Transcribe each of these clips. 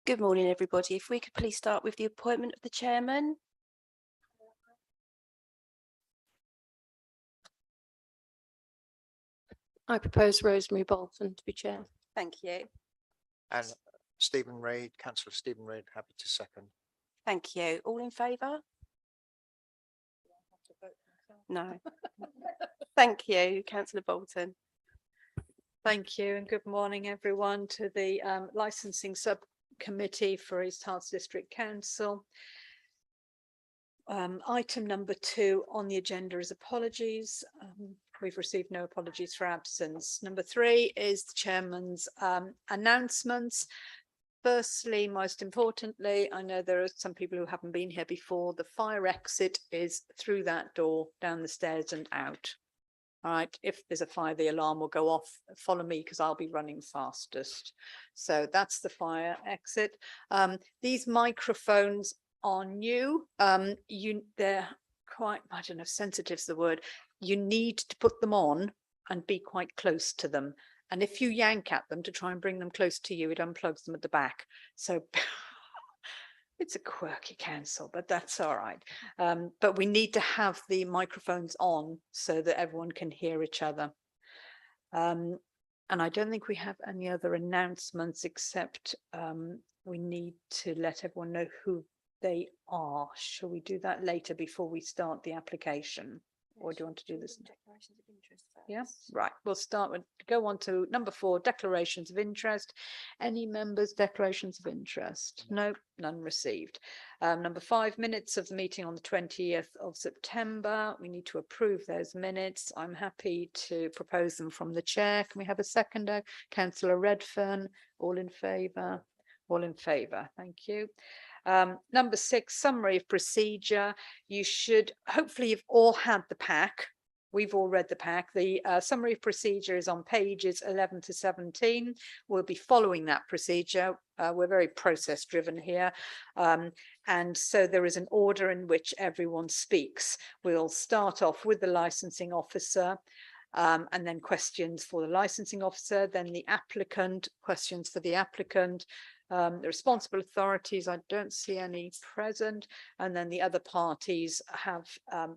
Good morning, everybody. If we could please start with the appointment of the chairman. I propose Rosemary Bolton to be chair. Thank you. And Stephen Reid, Councillor Stephen Reid, happy to second. Thank you. All in favour? No. Thank you, Councillor Bolton. Thank you and good morning everyone to the licensing subcommittee for East Herts District Council. Item number 2 on the agenda is apologies. We've received no apologies for absence. Number 3 is the chairman's announcements. Firstly, most importantly, I know there are some people who haven't been here before. The fire exit is through that door, down the stairs and out. All right, if there's a fire, the alarm will go off. Follow me because I'll be running fastest. So that's the fire exit. These microphones are new. They're quite, I don't know, sensitive's the word. You need to put them on and be quite close to them. And if you yank at them to try and bring them close to you, it unplugs them at the back. So it's a quirky council, but that's all right. But we need to have the microphones on so that everyone can hear each other. And I don't think we have any other announcements except we need to let everyone know who they are. Shall we do that later before we start the application? Or do you want to do this? Declarations of interest first. Yeah, right. We'll start with, go on to number 4, declarations of interest. Any members' declarations of interest? No, none received. Number 5, minutes of the meeting on the 20th of September. We need to approve those minutes. I'm happy to propose them from the chair. Can we have a seconder? Councillor Redfern, all in favour? All in favour, thank you. Number 6, summary of procedure. You should, hopefully you've all had the pack. We've all read the pack. The summary of procedure is on pages 11 to 17. We'll be following that procedure. We're very process driven here. And so there is an order in which everyone speaks. We'll start off with the licensing officer. And then questions for the licensing officer, then the applicant, questions for the applicant, the responsible authorities, I don't see any present, and then the other parties have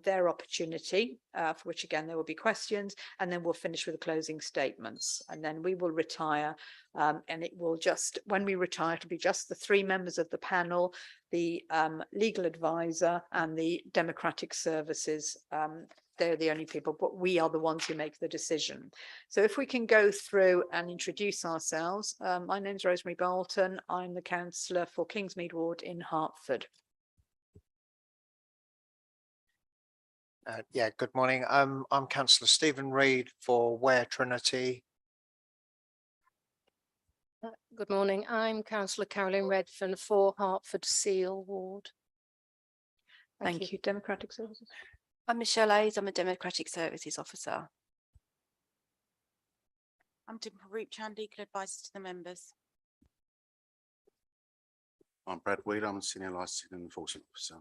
their opportunity, for which again there will be questions, and then we'll finish with the closing statements, and then we will retire, and it will just, when we retire, it'll be just the 3 members of the panel, the legal advisor and the democratic services. They're the only people, but we are the ones who make the decision. So if we can go through and introduce ourselves. My name's Rosemary Bolton. I'm the councillor for Kingsmead Ward in Hertford. Yeah, good morning. I'm Councillor Stephen Reid for Ware Trinity. Good morning. I'm Councillor Carolyn Redfern for Hertford Seal Ward. Thank you. Democratic Services. I'm Michelle Hayes. I'm a Democratic Services Officer. I'm Dimple Roopchand, legal advisor to the members. I'm Brad Wheeler, I'm a senior licensing and enforcement officer.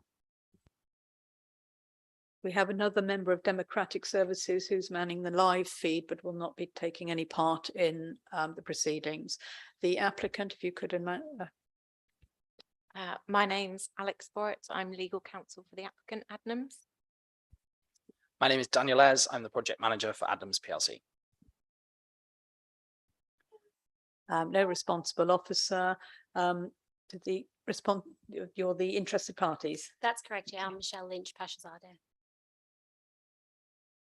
We have another member of Democratic Services who's manning the live feed, but will not be taking any part in the proceedings. The applicant, if you could. My name's Alex Borrett. I'm legal counsel for the applicant Adnams. My name is Daniel Ez. I'm the project manager for Adnams PLC. No responsible officer. To the response, you're the interested parties. That's correct. Yeah, I'm Michelle Lynch Pashazadeh.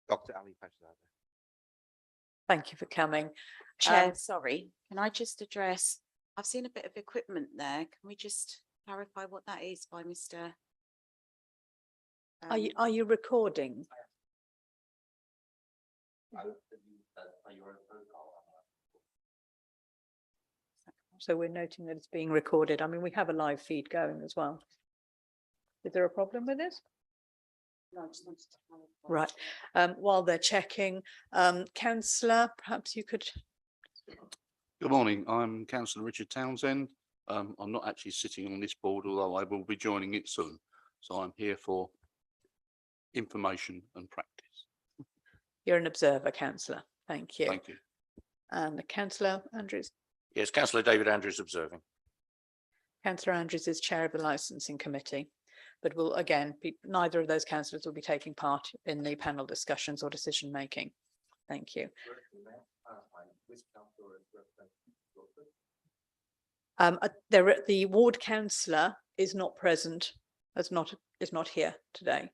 Dr. Ali Pashazadeh. Thank you for coming. Chair, sorry, can I just address, I've seen a bit of equipment there. Can we just clarify what that is by Mr. Are you recording? So we're noting that it's being recorded. I mean, we have a live feed going as well. Is there a problem with this? No, I just wanted to clarify. Right. While they're checking, councillor, perhaps you could. Good morning, I'm Councillor Richard Townsend. I'm not actually sitting on this board, although I will be joining it soon. So I'm here for information and practice. You're an observer, councillor. Thank you. Thank you. And the councillor Andrews. Yes, Councillor David Andrews observing. Councillor Andrews is chair of the licensing committee, but will again be, neither of those councillors will be taking part in the panel discussions or decision making. Thank you. The ward councillor is not present, is not here today.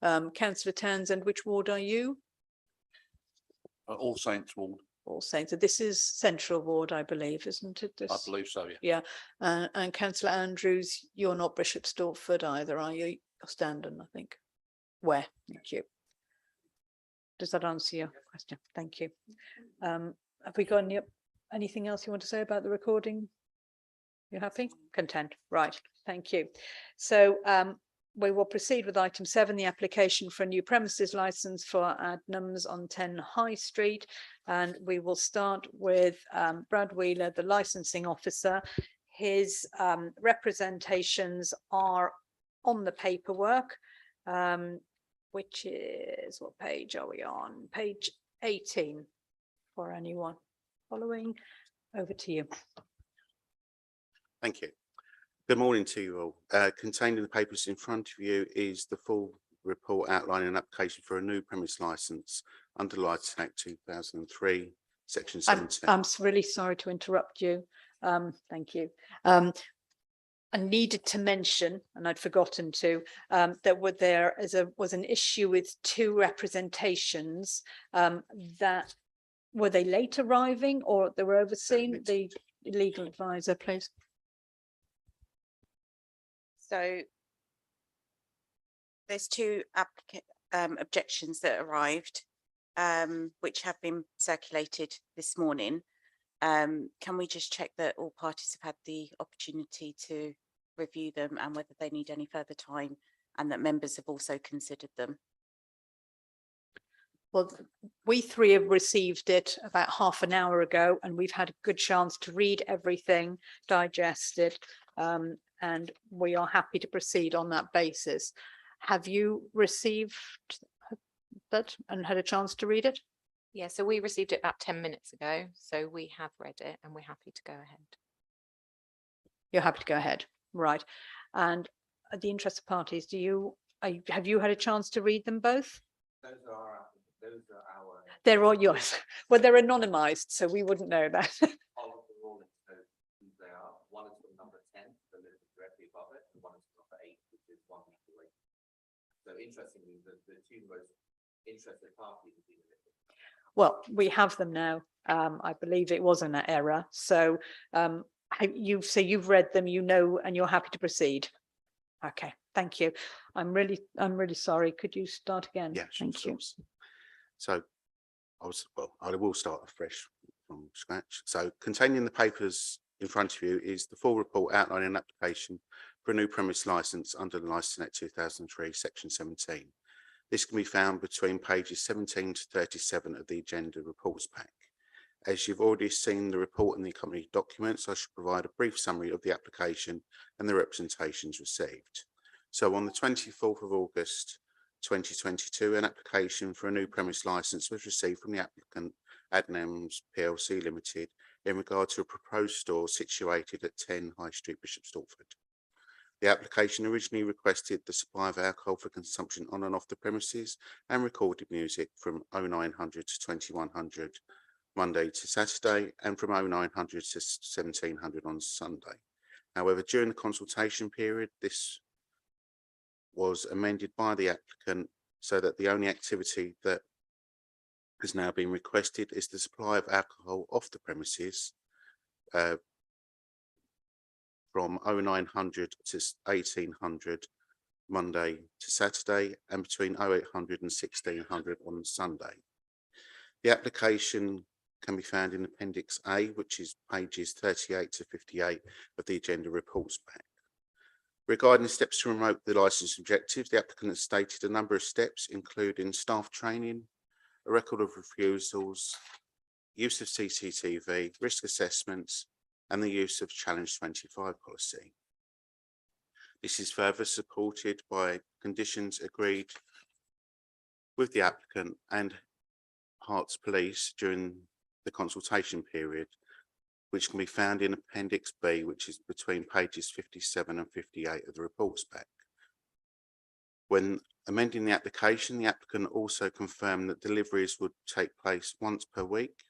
Councillor Townsend, which ward are you? All Saints Ward, All Saints. So this is Central Ward, I believe, isn't it? I This- believe so, yeah. Yeah, and councillor Andrews, you're not Bishop Stortford either, are you? You're Standon, I think. Where? Thank you. Does that answer your question? Thank you. Have we got anything else you want to say about the recording? You're happy? Content, right, thank you. So we will proceed with item 7, the application for a new premises licence for Adnams on 10 High Street. And we will start with Brad Wheeler, the licensing officer. His representations are on the paperwork, which is, what page are we on? Page 18 for anyone following. Over to you. Thank you. Good morning to you all. Contained in the papers in front of you is the full report outlining an application for a new premise licence under Licensing Act 2003, Section 17. I'm really sorry to interrupt you. Thank you. I needed to mention, and I'd forgotten to, that was an issue with 2 representations that were they late arriving or they were overseen? The legal advisor, please. So there's 2 objections that arrived, which have been circulated this morning. Can we just check that all parties have had the opportunity to review them and whether they need any further time, and that members have also considered them? Well, we 3 have received it about half an hour ago, and we've had a good chance to read everything, digest it, and we are happy to proceed on that basis. Have you received that and had a chance to read it? Yeah, so we received it about 10 minutes ago, so we have read it and we're happy to go ahead. You're happy to go ahead, right? And at the interested parties, have you had a chance to read them both? Those are our. They're all yours. Well, they're anonymized, so we wouldn't know that. They are. One is from number 10, the list directly above it, and one is from number 8, which is 1 week away. So interestingly, the 2 most interested parties have been listed. Well, we have them now. I believe it was an error. So you've read them, you know, and you're happy to proceed. Okay, thank you. I'm really sorry. Could you start again? Yeah, sure, Thank you. So I will start afresh from scratch. So contained in the papers in front of you is the full report outlining an application for a new premise licence under the Licensing Act 2003, Section 17. This can be found between pages 17 to 37 of the agenda reports pack. As you've already seen the report and the accompanying documents, I should provide a brief summary of the application and the representations received. So on the 24th of August 2022, an application for a new premise licence was received from the applicant Adnams PLC Limited in regard to a proposed store situated at 10 High Street, Bishop Stortford. The application originally requested the supply of alcohol for consumption on and off the premises and recorded music from 0900 to 2100 Monday to Saturday and from 0900 to 1700 on Sunday. However, during the consultation period, this was amended by the applicant so that the only activity that has now been requested is the supply of alcohol off the premises from 0900 to 1800 Monday to Saturday and between 0800 and 1600 on Sunday. The application can be found in Appendix A, which is pages 38 to 58 of the agenda reports pack. Regarding steps to promote the licence objectives, the applicant has stated a number of steps, including staff training, a record of refusals, use of CCTV, risk assessments, and the use of Challenge 25 policy. This is further supported by conditions agreed with the applicant and Herts Police during the consultation period, which can be found in Appendix B, which is between pages 57 and 58 of the reports pack. When amending the application, the applicant also confirmed that deliveries would take place once per week.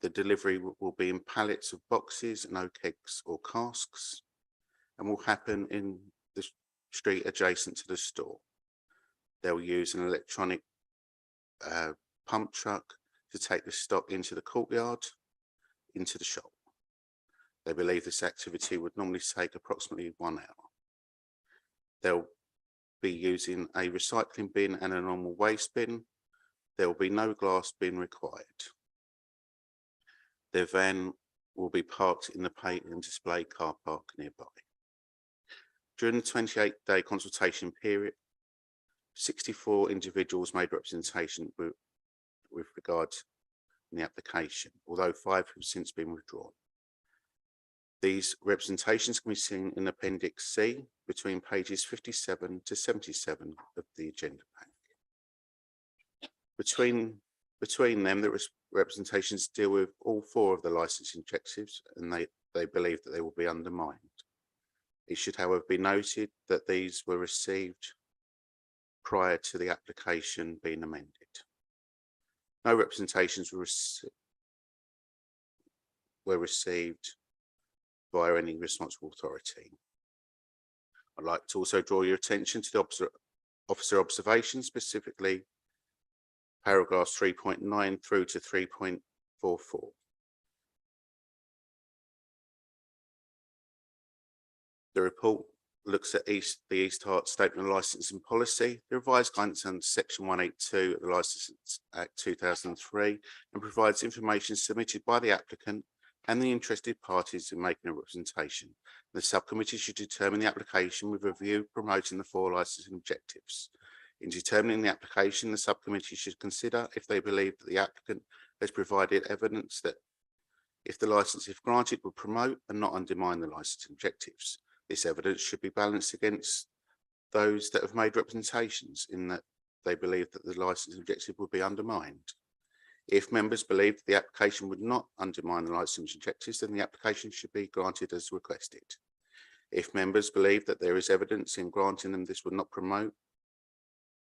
The delivery will be in pallets of boxes, no kegs or casks, and will happen in the street adjacent to the store. They'll use an electronic pump truck to take the stock into the courtyard, into the shop. They believe this activity would normally take approximately 1 hour. They'll be using a recycling bin and a normal waste bin. There will be no glass bin required. Their van will be parked in the pay and display car park nearby. During the 28-day consultation period, 64 individuals made representation with regard to the application, although 5 have since been withdrawn. These representations can be seen in Appendix C between pages 57 to 77 of the agenda pack. Between them, the representations deal with all 4 of the licensing objectives, and they believe that they will be undermined. It should, however, be noted that these were received prior to the application being amended. No representations were received by any responsible authority. I'd like to also draw your attention to the officer observation, specifically paragraphs 3.9 through to 3.44. The report looks at the East Hart Statement of Licensing Policy, the revised guidance under Section 182 of the Licensing Act 2003, and provides information submitted by the applicant and the interested parties in making a representation. The subcommittee should determine the application with a view promoting the 4 licensing objectives. In determining the application, the subcommittee should consider if they believe that the applicant has provided evidence that if the license, if granted, will promote and not undermine the licensing objectives. This evidence should be balanced against those that have made representations in that they believe that the licensing objective would be undermined. If members believe the application would not undermine the licensing objectives, then the application should be granted as requested. If members believe that there is evidence in granting them this would not promote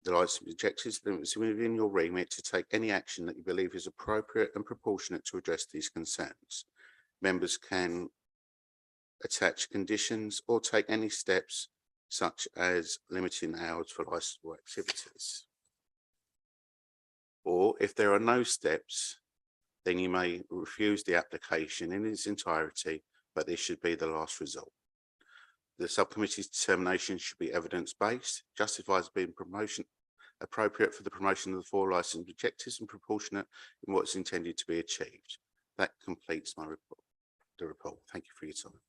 the licensing objectives, then it's within your remit to take any action that you believe is appropriate and proportionate to address these concerns. Members can attach conditions or take any steps such as limiting hours for licensable activities. Or if there are no steps, then you may refuse the application in its entirety, but this should be the last result. The subcommittee's determination should be evidence-based, justified as being appropriate for the promotion of the 4 licensing objectives and proportionate in what is intended to be achieved. That completes my report. Thank you for your time.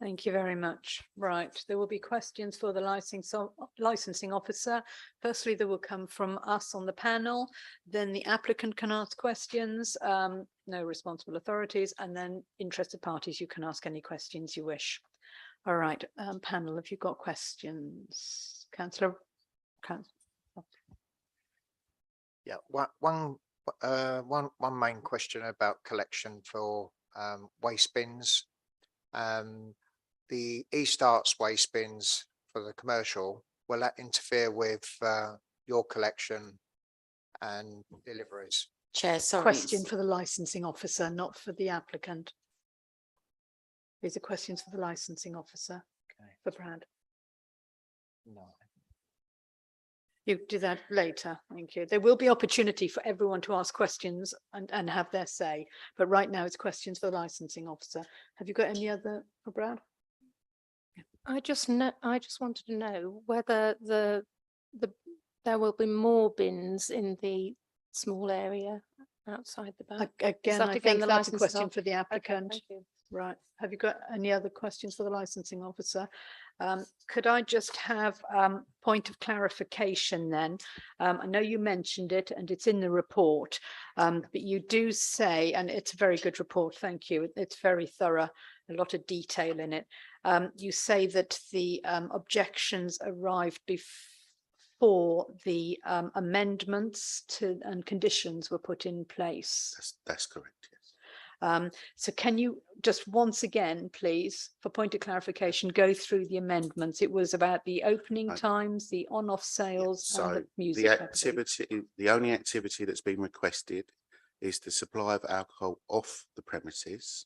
Thank you very much. Right, there will be questions for the licensing officer. Firstly, there will come from us on the panel, then the applicant can ask questions, no responsible authorities, and then interested parties, you can ask any questions you wish. All right, panel, have you got questions? Councillor? Yeah, one main question about collection for waste bins. The East Arts waste bins for the commercial, will that interfere with your collection and deliveries? Chair, sorry. Question for the licensing officer, not for the applicant. These are questions for the licensing officer. Okay. For Brad. No. You do that later. Thank you. There will be opportunity for everyone to ask questions and have their say, but right now it's questions for the licensing officer. Have you got any other for Brad? I just wanted to know whether there will be more bins in the small area outside the back. Again, that I again think the that's a licensing question officer? for the applicant. Thank you. Right. Have you got any other questions for the licensing officer? Could I just have point of clarification then? I know you mentioned it and it's in the report, but you do say, and it's a very good report, thank you. It's very thorough, a lot of detail in it. You say that the objections arrived before the amendments to and conditions were put in place. That's correct, yes. So can you just once again, please, for point of clarification, go through the amendments? It was about the opening Okay. times, the on-off sales and So the music. the I believe. activity, the only activity that's been requested is the supply of alcohol off the premises.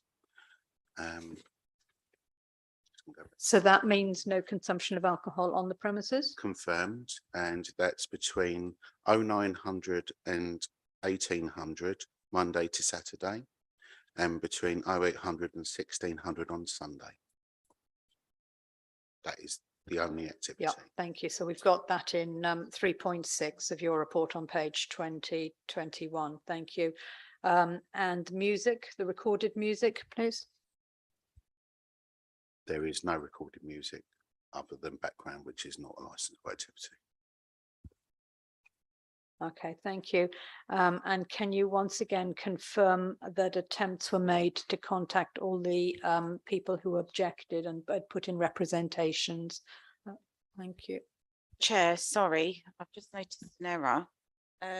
So that means no consumption of alcohol on the premises? Confirmed, and that's between 0900 and 1800 Monday to Saturday, and between 0800 and 1600 on Sunday. That is the only activity. Yeah, thank you. So we've got that in 3.6 of your report on page 2021. Thank you. And music, the recorded music, please. There is no recorded music other than background, which is not a licensed activity. Okay, thank you. And can you once again confirm that attempts were made to contact all the people who objected and put in representations? Thank you. Chair, sorry, I've just noticed an error. No,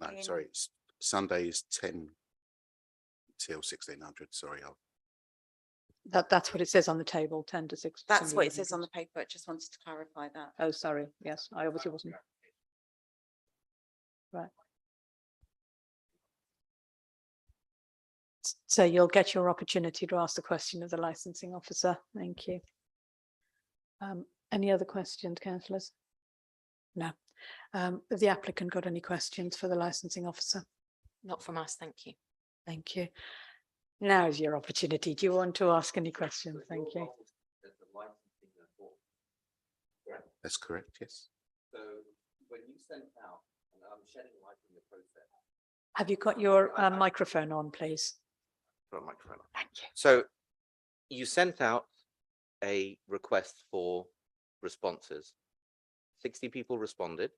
In- sorry, it's Sunday is 10 till 1600. Sorry, That's what it says on the table, 10 to 6. That's what it says on the paper. I just wanted to clarify that. Oh, sorry. Yes, I obviously wasn't. Right. So you'll get your opportunity to ask the question of the licensing officer. Thank you. Any other questions, councillors? No. Have the applicant got any questions for the licensing officer? Not from us, thank you. Thank you. Now is your opportunity. Do you want to ask any questions? Thank you. that's correct. Yes. So when you sent out, and I'm shedding light on the process. Have you got your microphone on, please? Microphone. Thank you. So you sent out a request for responses. 60 people responded.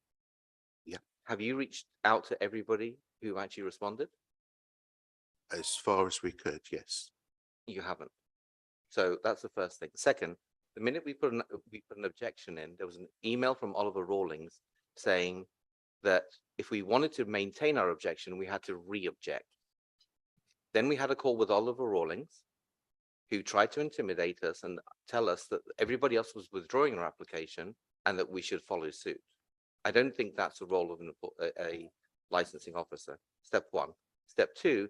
Yeah. Have you reached out to everybody who actually responded? As far as we could, yes. You haven't. So that's the first thing. Second, the minute we put an objection in, there was an email from Oliver Rawlings saying that if we wanted to maintain our objection, we had to re-object. Then we had a call with Oliver Rawlings, who tried to intimidate us and tell us that everybody else was withdrawing their application and that we should follow suit. I don't think that's the role of a licensing officer. Step one. Step two,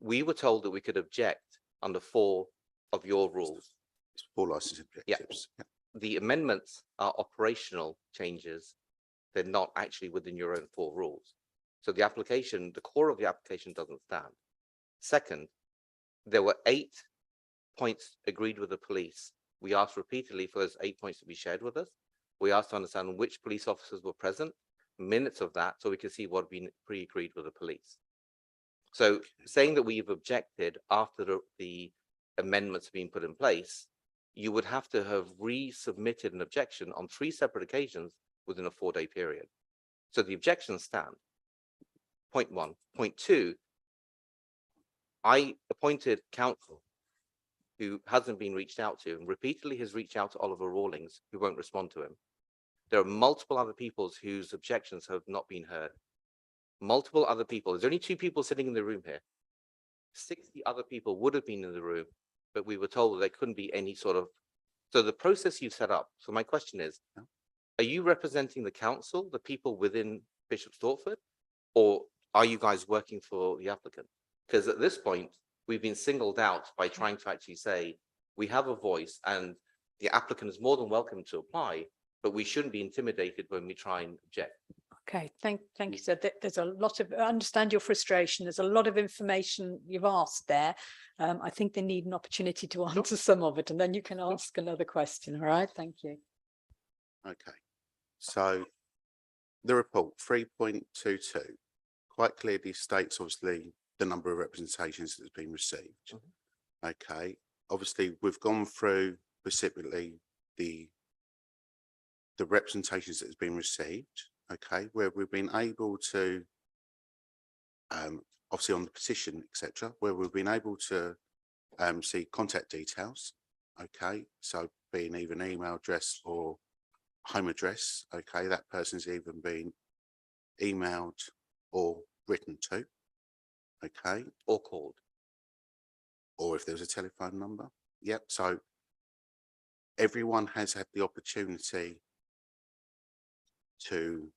we were told that we could object under 4 of your rules. It's 4 license objectives. Yeah. The amendments are operational changes. They're not actually within your own 4 rules. So the application, the core of the application doesn't stand. Second, there were 8 points agreed with the police. We asked repeatedly for those 8 points to be shared with us. We asked to understand which police officers were present, minutes of that, so we could see what had been pre-agreed with the police. So saying that we've objected after the amendments have been put in place, you would have to have resubmitted an objection on 3 separate occasions within a 4-day period. So the objections stand. Point 1. Point 2, I appointed counsel who hasn't been reached out to and repeatedly has reached out to Oliver Rawlings, who won't respond to him. There are multiple other people whose objections have not been heard. Multiple other people. There's only 2 people sitting in the room here. 60 other people would have been in the room, but we were told that there couldn't be any sort of. So the process you set up. So my question is, are you representing the council, the people within Bishop Stortford, or are you guys working for the applicant? Because at this point, we've been singled out by trying to actually say we have a voice and the applicant is more than welcome to apply, but we shouldn't be intimidated when we try and object. Okay, thank you, sir. There's a lot of, I understand your frustration. There's a lot of information you've asked there. I think they need an opportunity to answer some of it, and then you can ask another question. All right, thank you. Okay. So the report 3.22 quite clearly states obviously the number of representations that has been received. Okay. Obviously, we've gone through specifically the representations that has been received. Okay, where we've been able to, obviously on the petition, etc., where we've been able to see contact details. Okay, so being either an email address or home address. Okay, that person's even been emailed or written to. Okay, Or called. or if there's a telephone number. Yep, so everyone has had the opportunity to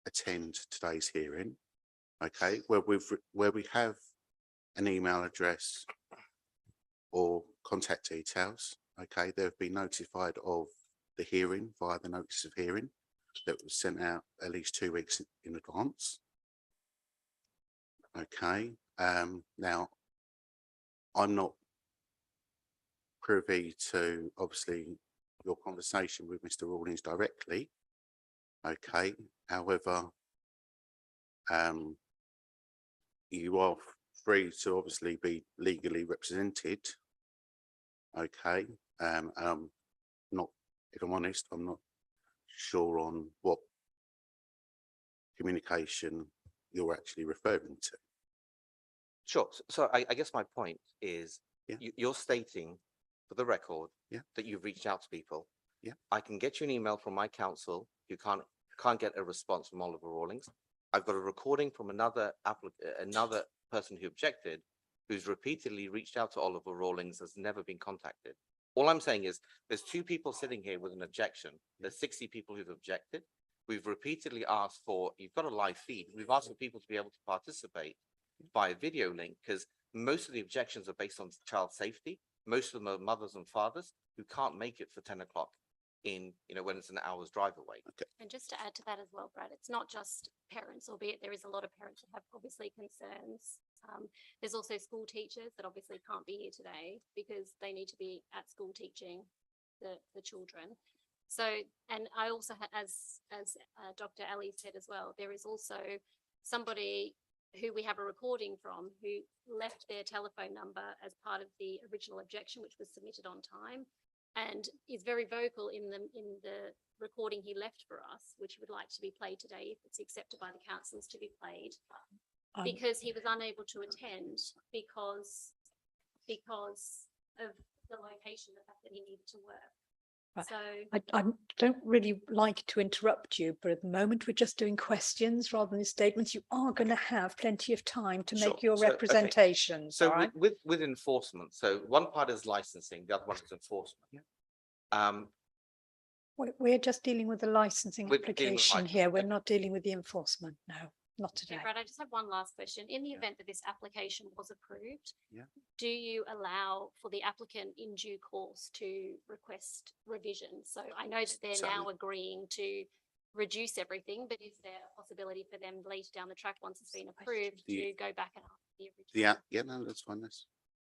attend today's hearing. Okay, where we have an email address or contact details. Okay, they've been notified of the hearing via the notice of hearing that was sent out at least 2 weeks in advance. Okay, now I'm not privy to obviously your conversation with Mr. Rawlings directly. Okay, however, you are free to obviously be legally represented. Okay, not, if I'm honest, I'm not sure on what communication you're actually referring to. Sure. So I guess my point is Yeah. you're stating for the record Yeah. that you've reached out to people. Yeah. I can get you an email from my counsel. You can't get a response from Oliver Rawlings. I've got a recording from another person who objected, who's repeatedly reached out to Oliver Rawlings, has never been contacted. All I'm saying is there's 2 people sitting here with an objection. There's 60 people who've objected. We've repeatedly asked for, you've got a live feed. We've asked for people to be able to participate by video link, because most of the objections are based on child safety. Most of them are mothers and fathers who can't make it for 10 o'clock in, when it's an hour's drive away. Okay. And just to add to that as well, Brad, it's not just parents, albeit there is a lot of parents that have obviously concerns. There's also school teachers that obviously can't be here today because they need to be at school teaching the children. So, and I also, as Dr. Ali said as well, there is also somebody who we have a recording from who left their telephone number as part of the original objection, which was submitted on time, and is very vocal in the recording he left for us, which he would like to be played today if it's accepted by the councillors to be played, because he was unable to attend because of the location, the fact that he needed to work. Right. So I don't really like to interrupt you, but at the moment we're just doing questions rather than statements. You are going to have plenty of time to Sure. make your So, okay. representations. So all right? with enforcement, so one part is licensing, the other one is enforcement. We're just dealing with the licensing We're dealing with application licensing, here. We're okay. not dealing with the enforcement. No, not yeah, today. Brad, I just have one last question. In the event that this application was approved, Yeah. do you allow for the applicant in due course to request revisions? So I know that they're So- now agreeing to reduce everything, but is there a possibility for them later down the track, once it's been approved, to go back and ask the original? Yeah, no, that's fine. That's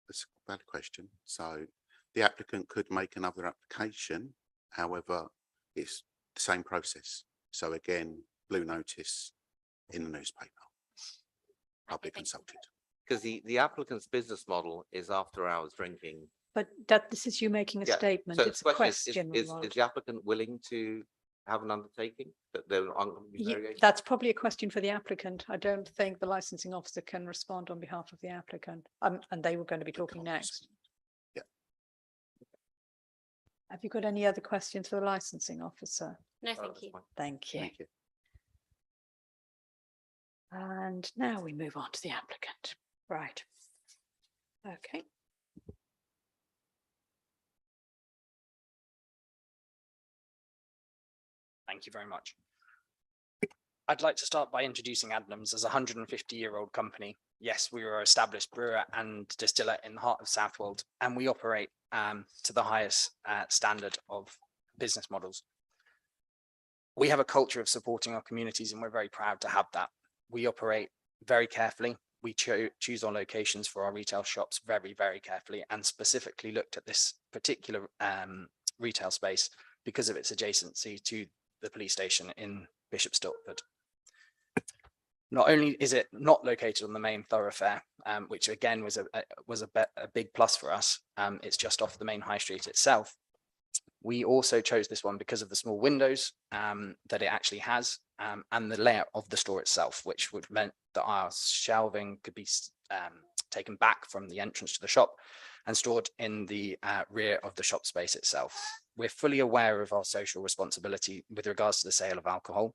a valid question. So the applicant could make another application. However, it's the same process. So again, blue notice in the newspaper, public thank you. consulted. Because the applicant's business model is after hours drinking. But that this is you making a Yeah, statement. So It's the a question question. is Rod. the applicant willing to have an undertaking that there aren't going to be Ye- variations? That's probably a question for the applicant. I don't think the licensing officer can respond on behalf of the applicant. And they were going to be talking next. Yeah. Have you got any other questions for the licensing officer? No, Oh, thank that's you. fine. Thank you. Thank you. And now we move on to the applicant. Right. Okay. Thank you very much. I'd like to start by introducing Adnams as a 150-year-old company. Yes, we were an established brewer and distiller in the heart of Southwold, and we operate to the highest standard of business models. We have a culture of supporting our communities, and we're very proud to have that. We operate very carefully. We choose our locations for our retail shops very, very carefully, and specifically looked at this particular retail space because of its adjacency to the police station in Bishop Stortford. Not only is it not located on the main thoroughfare, which again was a big plus for us, it's just off the main high street itself. We also chose this one because of the small windows that it actually has, and the layout of the store itself, which would meant that our shelving could be taken back from the entrance to the shop and stored in the rear of the shop space itself. We're fully aware of our social responsibility with regards to the sale of alcohol.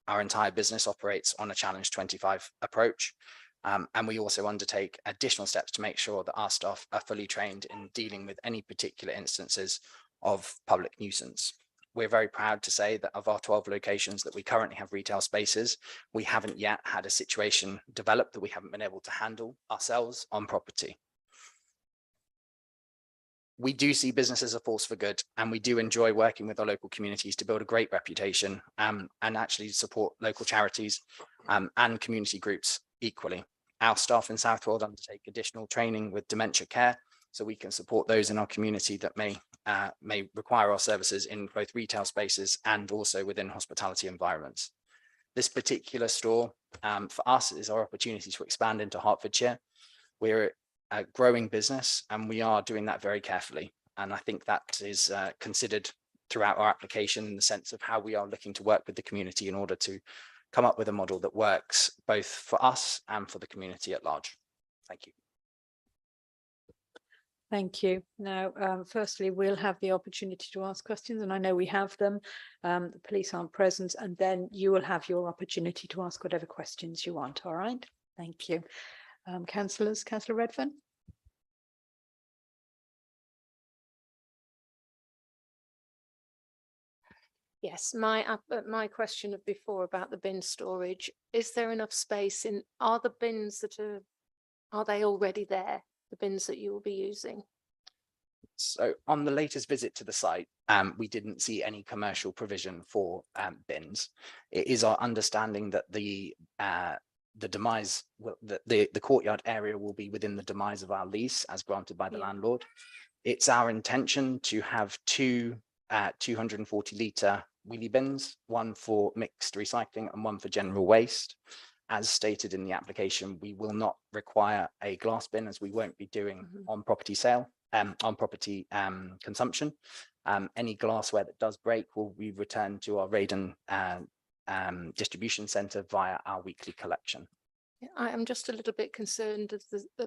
Our entire business operates on a Challenge 25 approach. And we also undertake additional steps to make sure that our staff are fully trained in dealing with any particular instances of public nuisance. We're very proud to say that of our 12 locations that we currently have retail spaces, we haven't yet had a situation develop that we haven't been able to handle ourselves on property. We do see business as a force for good, and we do enjoy working with our local communities to build a great reputation and actually support local charities and community groups equally. Our staff in Southwold undertake additional training with dementia care, so we can support those in our community that may require our services in both retail spaces and also within hospitality environments. This particular store for us is our opportunity to expand into Hertfordshire. We're a growing business and we are doing that very carefully. And I think that is considered throughout our application in the sense of how we are looking to work with the community in order to come up with a model that works both for us and for the community at large. Thank you. Thank you. Now, firstly, we'll have the opportunity to ask questions, and I know we have them. The police aren't present, and then you will have your opportunity to ask whatever questions you want. All right. Thank you. Councillors, Councillor Redfern. Yes, my question of before about the bin storage, is there enough space in, are the bins that are they already there, the bins that you will be using? So on the latest visit to the site, we didn't see any commercial provision for bins. It is our understanding that the demise, the courtyard area will be within the demise of our lease as granted by the landlord. It's our intention to have two 240 litre wheelie bins, one for mixed recycling and one for general waste. As stated in the application, we will not require a glass bin as we won't be doing on property sale, on property consumption. Any glassware that does break will be returned to our Raiden distribution centre via our weekly collection. I am just a little bit concerned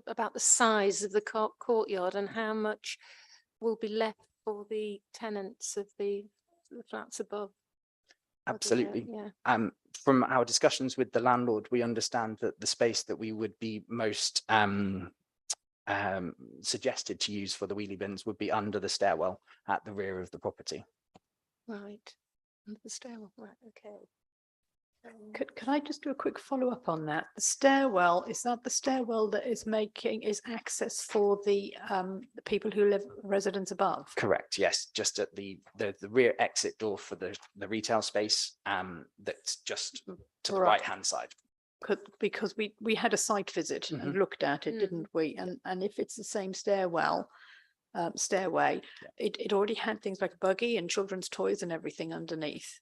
about the size of the courtyard and how much will be left for the tenants of the flats above. Absolutely. Yeah. From our discussions with the landlord, we understand that the space that we would be most suggested to use for the wheelie bins would be under the stairwell at the rear of the property. Right. Under the stairwell. Right. Okay. Could I just do a quick follow up on that? The stairwell, is that the stairwell that is access for the people who live residents above? Correct. Yes, just at the rear exit door for the retail space. That's just to the right hand side. Because we had a site visit and looked at it, didn't we? And if it's the same stairwell, stairway, it already had things like a buggy and children's toys and everything underneath.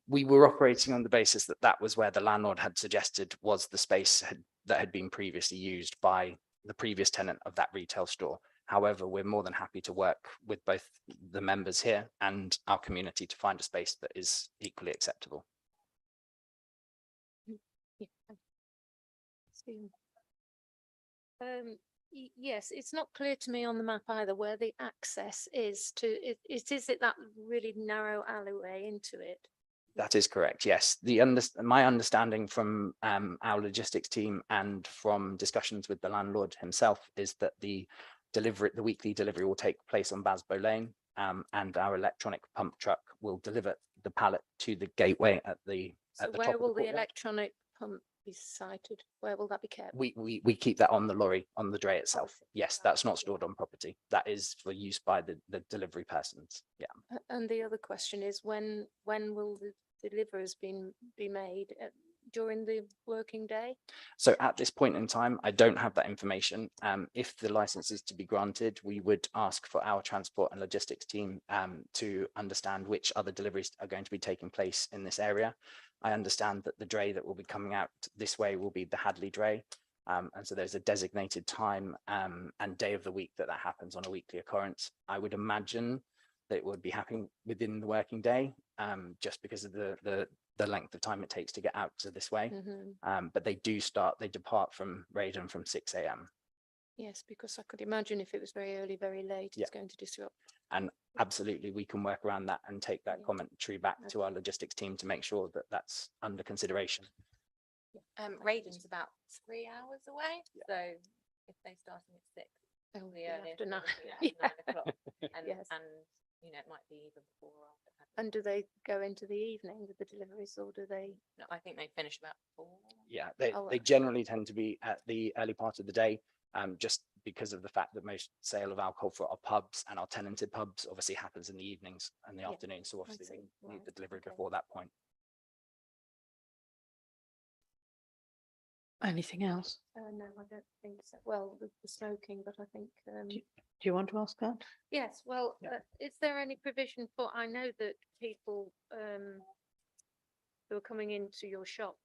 We were operating on the basis that that was where the landlord had suggested was the space that had been previously used by the previous tenant of that retail store. However, we're more than happy to work with both the members here and our community to find a space that is equally acceptable. Yes, it's not clear to me on the map either where the access is to it. Is it that really narrow alleyway into it? That is correct. Yes, my understanding from our logistics team and from discussions with the landlord himself is that the weekly delivery will take place on Basbow Lane, and our electronic pump truck will deliver the pallet to the gateway at the So top where of will the courtyard. electronic pump be sited? Where will that be kept? We keep that on the lorry, on the dray itself. Yes, that's not stored on property. That is for use by the delivery persons. Yeah. And the other question is when will the deliveries be made during the working day? So at this point in time, I don't have that information. If the license is to be granted, we would ask for our transport and logistics team to understand which other deliveries are going to be taking place in this area. I understand that the dray that will be coming out this way will be the Hadley dray. And so there's a designated time and day of the week that happens on a weekly occurrence. I would imagine that it would be happening within the working day, just because of the length of time it takes to get out to this way. But they depart from Raiden from 6 a.m. Yes, because I could imagine if it was very early, very late, it's going to disrupt. And absolutely, we can work around that and take that commentary back to our logistics team to make sure that that's under consideration. Raven's about 3 hours away, so if they starting at 6, They'll the be earliest after 9. probably at 9 o'clock. And, Yes. and, you know, it might be even before or after. And do they go into the evening with the deliveries, or do they? No, I think they finish about 4. Yeah, they Oh, they wow. generally tend to be at the early part of the day, just because of the fact that most sale of alcohol for our pubs and our tenanted pubs obviously happens in the evenings and the Yeah, afternoon. So obviously see. we need the Right, delivery okay. before that point. Anything else? No, I don't think so. Well, the smoking, but I think, Do you want to ask that? yes, well, Yeah. is there any provision for, I know that people, who are coming into your shop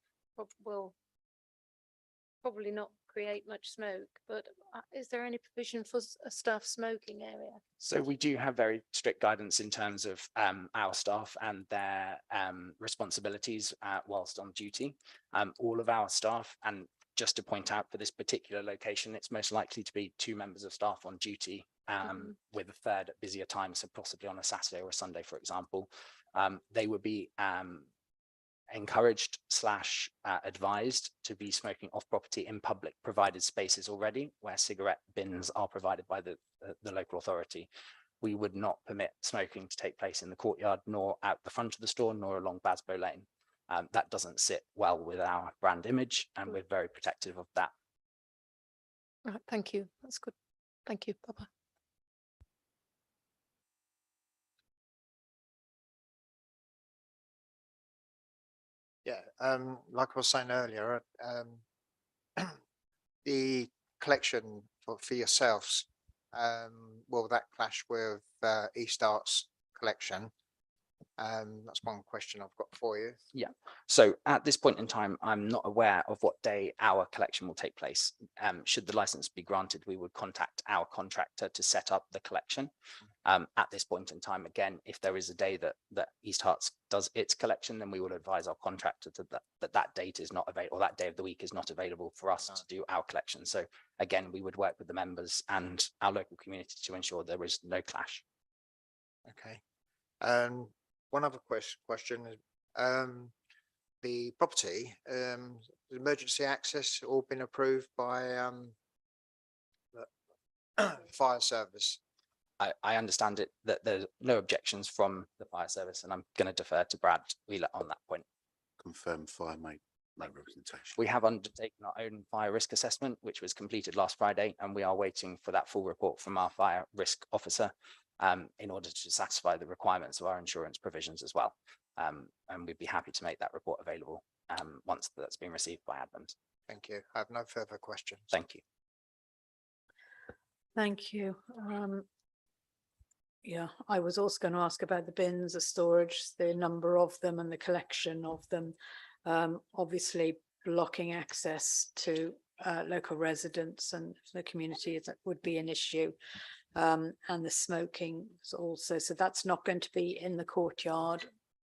will probably not create much smoke, but is there any provision for a staff smoking area? So we do have very strict guidance in terms of our staff and their responsibilities whilst on duty. All of our staff, and just to point out for this particular location, it's most likely to be 2 members of staff on duty with a third at busier times, so possibly on a Saturday or a Sunday, for example. They would be encouraged / advised to be smoking off property in public provided spaces already, where cigarette bins are provided by the local authority. We would not permit smoking to take place in the courtyard, nor out the front of the store, nor along Basbow Lane. That doesn't sit well with our brand image, and we're very protective of that. Right, thank you. That's good. Thank you. Bye-bye. Yeah, like I was saying earlier, the collection for yourselves, will that clash with East Arts collection? That's one question I've got for you. So at this point in time, I'm not aware of what day our collection will take place. Should the license be granted, we would contact our contractor to set up the collection. At this point in time, again, if there is a day that East Herts does its collection, then we will advise our contractor that date is not available, or that day of the week is not available for us to do our collection. So again, we would work with the members and our local community to ensure there is no clash. Okay. One other question is, the property, the emergency access all been approved by the fire service? I understand it that there's no objections from the fire service, and I'm going to defer to Brad Wheeler on that point. Confirm fire made no representation. We have undertaken our own fire risk assessment, which was completed last Friday, and we are waiting for that full report from our fire risk officer in order to satisfy the requirements of our insurance provisions as well. And we'd be happy to make that report available once that's been received by Adams. Thank you. I have no further questions. Thank you. Thank you. Yeah, I was also going to ask about the bins, the storage, the number of them and the collection of them. Obviously blocking access to local residents and the community would be an issue. And the smoking is also, so that's not going to be in the courtyard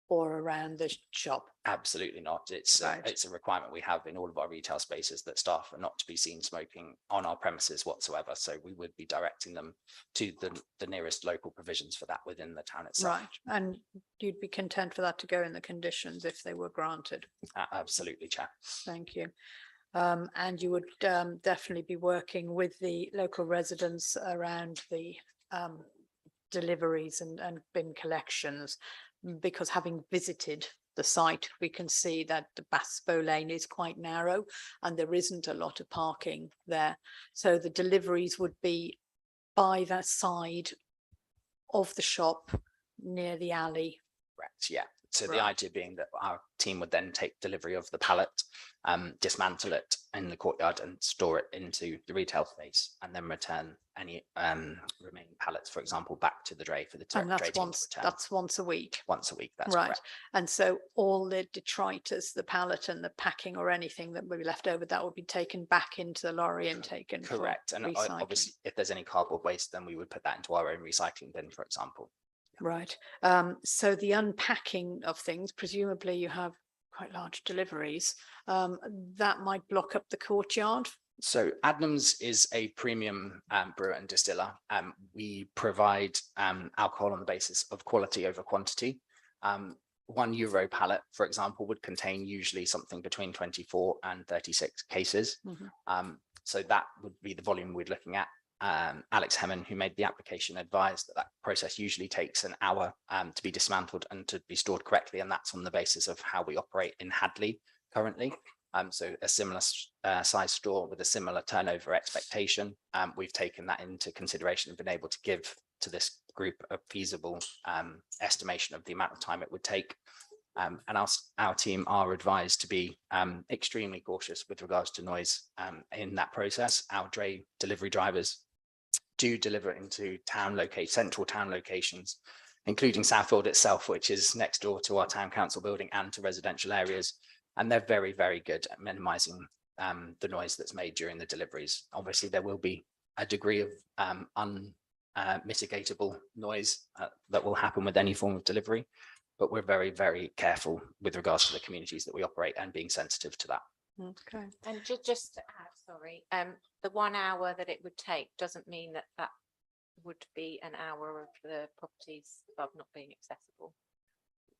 or around the shop. Absolutely not. It's Right. it's a requirement we have in all of our retail spaces that staff are not to be seen smoking on our premises whatsoever. So we would be directing them to the nearest local provisions for that within the town itself. Right, and you'd be content for that to go in the conditions if they were granted. Absolutely, Chair. Thank you. And you would definitely be working with the local residents around the deliveries and bin collections, because having visited the site, we can see that the Basbow Lane is quite narrow and there isn't a lot of parking there. So the deliveries would be by that side of the shop near the alley. Correct, yeah. So the Right. idea being that our team would then take delivery of the pallet, dismantle it in the courtyard and store it into the retail space, and then return any remaining pallets, for example, back to the dray for the And dray that's team to return once a week. once a week. That's Right, correct. and so all the detritus, the pallet and the packing or anything that would be left over, that would be taken back into the lorry and taken for Correct. And recycling. obviously, if there's any cardboard waste, then we would put that into our own recycling bin, for example. Right, so the unpacking of things, presumably you have quite large deliveries, that might block up the courtyard. So Adnams is a premium brewer and distiller. We provide alcohol on the basis of quality over quantity. €1 pallet, for example, would contain usually something between 24 and 36 cases. So that would be the volume we're looking at. Alex Hemmon, who made the application, advised that that process usually takes an hour to be dismantled and to be stored correctly. And that's on the basis of how we operate in Hadley currently. So a similar size store with a similar turnover expectation. We've taken that into consideration and been able to give to this group a feasible estimation of the amount of time it would take. And our team are advised to be extremely cautious with regards to noise in that process. Our delivery drivers do deliver into central town locations, including Southwold itself, which is next door to our town council building and to residential areas. And they're very, very good at minimizing the noise that's made during the deliveries. Obviously, there will be a degree of unmitigatable noise that will happen with any form of delivery, but we're very, very careful with regards to the communities that we operate and being sensitive to that. Okay. And just to add, sorry, the 1 hour that it would take doesn't mean that that would be an hour of the properties above not being accessible.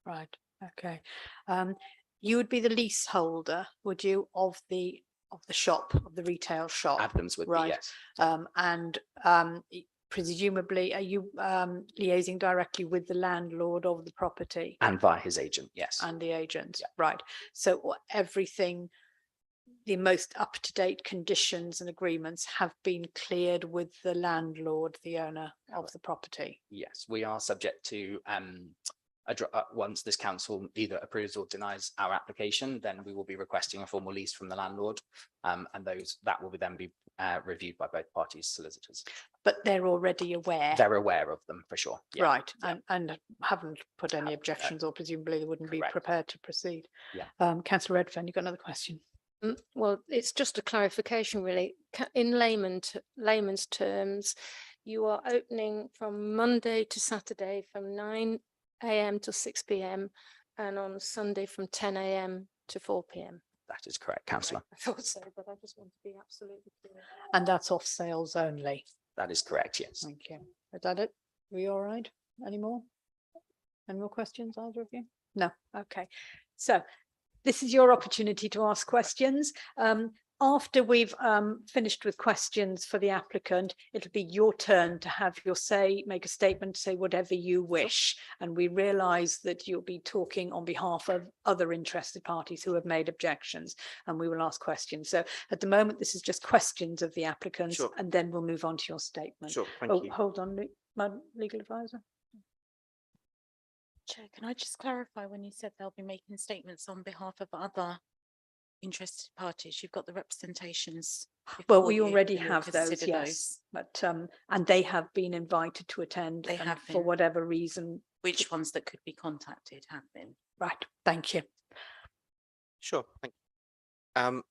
Right. Okay. You would be the leaseholder, would you, of the shop, of the retail shop? Adnams would be, Right. yes. And presumably, are you liaising directly with the landlord of the property And via his agent, yes. and the agent? Yeah. Right. So everything, the most up-to-date conditions and agreements have been cleared with the landlord, the owner of the property. Yes, we are subject to once this council either approves or denies our application, then we will be requesting a formal lease from the landlord. And that will then be reviewed by both parties' solicitors. But they're already aware. They're aware of them for sure. Yeah. Right, yeah. and haven't put any objections, or presumably they wouldn't be Correct. prepared to proceed. Yeah. Councillor Redfern, you've got another question? Well, it's just a clarification, really. In layman's terms, you are opening from Monday to Saturday from 9 AM to 6 PM and on Sunday from 10 AM to 4 PM. That is correct, councillor. I thought so, but I just want to be absolutely clear. And that's off sales only. That is correct, yes. Thank you. Is that it? Were you all right? Any more? Any more questions, either of you? No, okay. So this is your opportunity to ask questions. After we've finished with questions for the applicant, it'll be your turn to have your say, make a statement, say whatever you wish. And we realise that you'll be talking on behalf of other interested parties who have made objections, and we will ask questions. So at the moment, this is just questions of the applicants, Sure. and then we'll move on to your statement. Sure, thank Oh, you. hold on, my legal advisor. Chair, can I just clarify when you said they'll be making statements on behalf of other interested parties? You've got the representations. Well, before we you, already and you'll have those, consider yes, but and they have been invited to attend. They and have for been. whatever reason. Which ones that could be contacted have been? Right, thank you. Sure, thank you.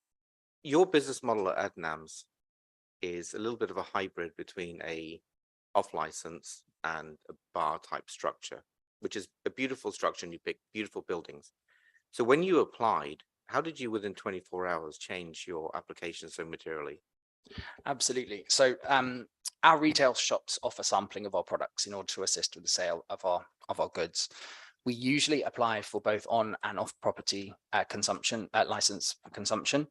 Your business model at Adnams is a little bit of a hybrid between a off-license and a bar type structure, which is a beautiful structure, and you pick beautiful buildings. So when you applied, how did you within 24 hours change your application so materially? Absolutely. So our retail shops offer sampling of our products in order to assist with the sale of our goods. We usually apply for both on and off property consumption, license consumption.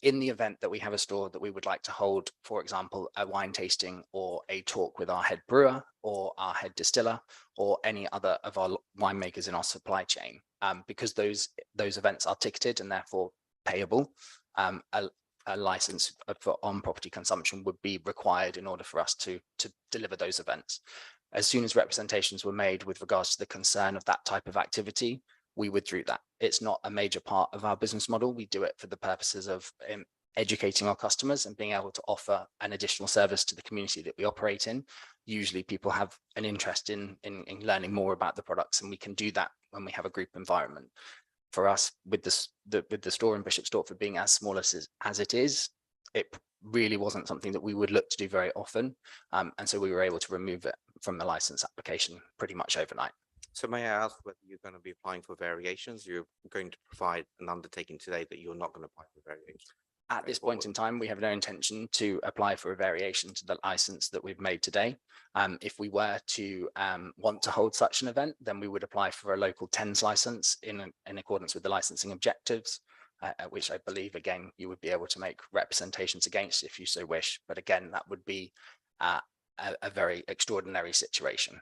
In the event that we have a store that we would like to hold, for example, a wine tasting or a talk with our head brewer or our head distiller or any other of our winemakers in our supply chain, because those events are ticketed and therefore payable, a license for on-property consumption would be required in order for us to deliver those events. As soon as representations were made with regards to the concern of that type of activity, we withdrew that. It's not a major part of our business model. We do it for the purposes of educating our customers and being able to offer an additional service to the community that we operate in. Usually people have an interest in learning more about the products, and we can do that when we have a group environment. For us, with the store in Bishop Stortford being as small as it is, it really wasn't something that we would look to do very often. And so we were able to remove it from the license application pretty much overnight. So may I ask whether you're going to be applying for variations? You're going to provide an undertaking today that you're not going to apply for variations? At this point in time, we have no intention to apply for a variation to the license that we've made today. If we were to want to hold such an event, then we would apply for a local TENS license in accordance with the licensing objectives, which I believe, again, you would be able to make representations against if you so wish. But again, that would be a very extraordinary situation.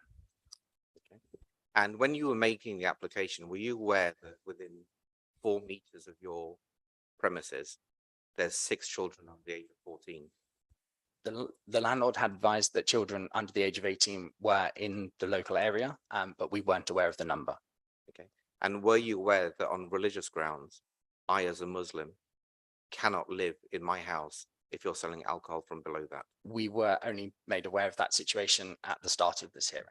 And when you were making the application, were you aware that within 4 meters of your premises, there's 6 children under the age of 14? The landlord had advised that children under the age of 18 were in the local area, but we weren't aware of the number. Okay. And were you aware that on religious grounds, I as a Muslim cannot live in my house if you're selling alcohol from below that? We were only made aware of that situation at the start of this hearing.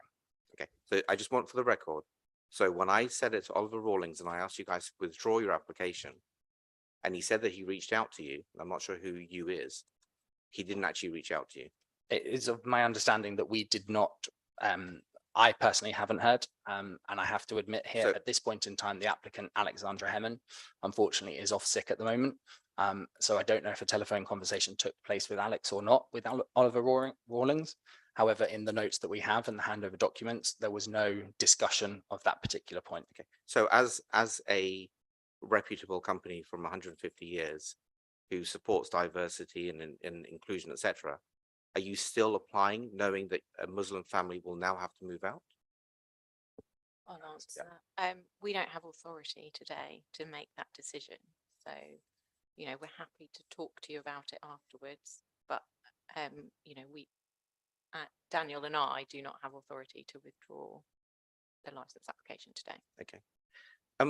Okay, so I just want for the record. So when I said it to Oliver Rawlings and I asked you guys to withdraw your application, and he said that he reached out to you, I'm not sure who you is, he didn't actually reach out to you. It is of my understanding that we did not, I personally haven't heard, and I have to admit here So- at this point in time, the applicant Alexandra Hemman, unfortunately, is off sick at the moment. So I don't know if a telephone conversation took place with Alex or not with Oliver Rawlings. However, in the notes that we have and the handover documents, there was no discussion of that particular point. Okay, so as a reputable company from 150 years who supports diversity and inclusion, etc., are you still applying knowing that a Muslim family will now have to move out? I'll answer that. We don't have authority today to make that decision. So, you know, we're happy to talk to you about it afterwards, but, you know, Daniel and I do not have authority to withdraw the license application today. Okay.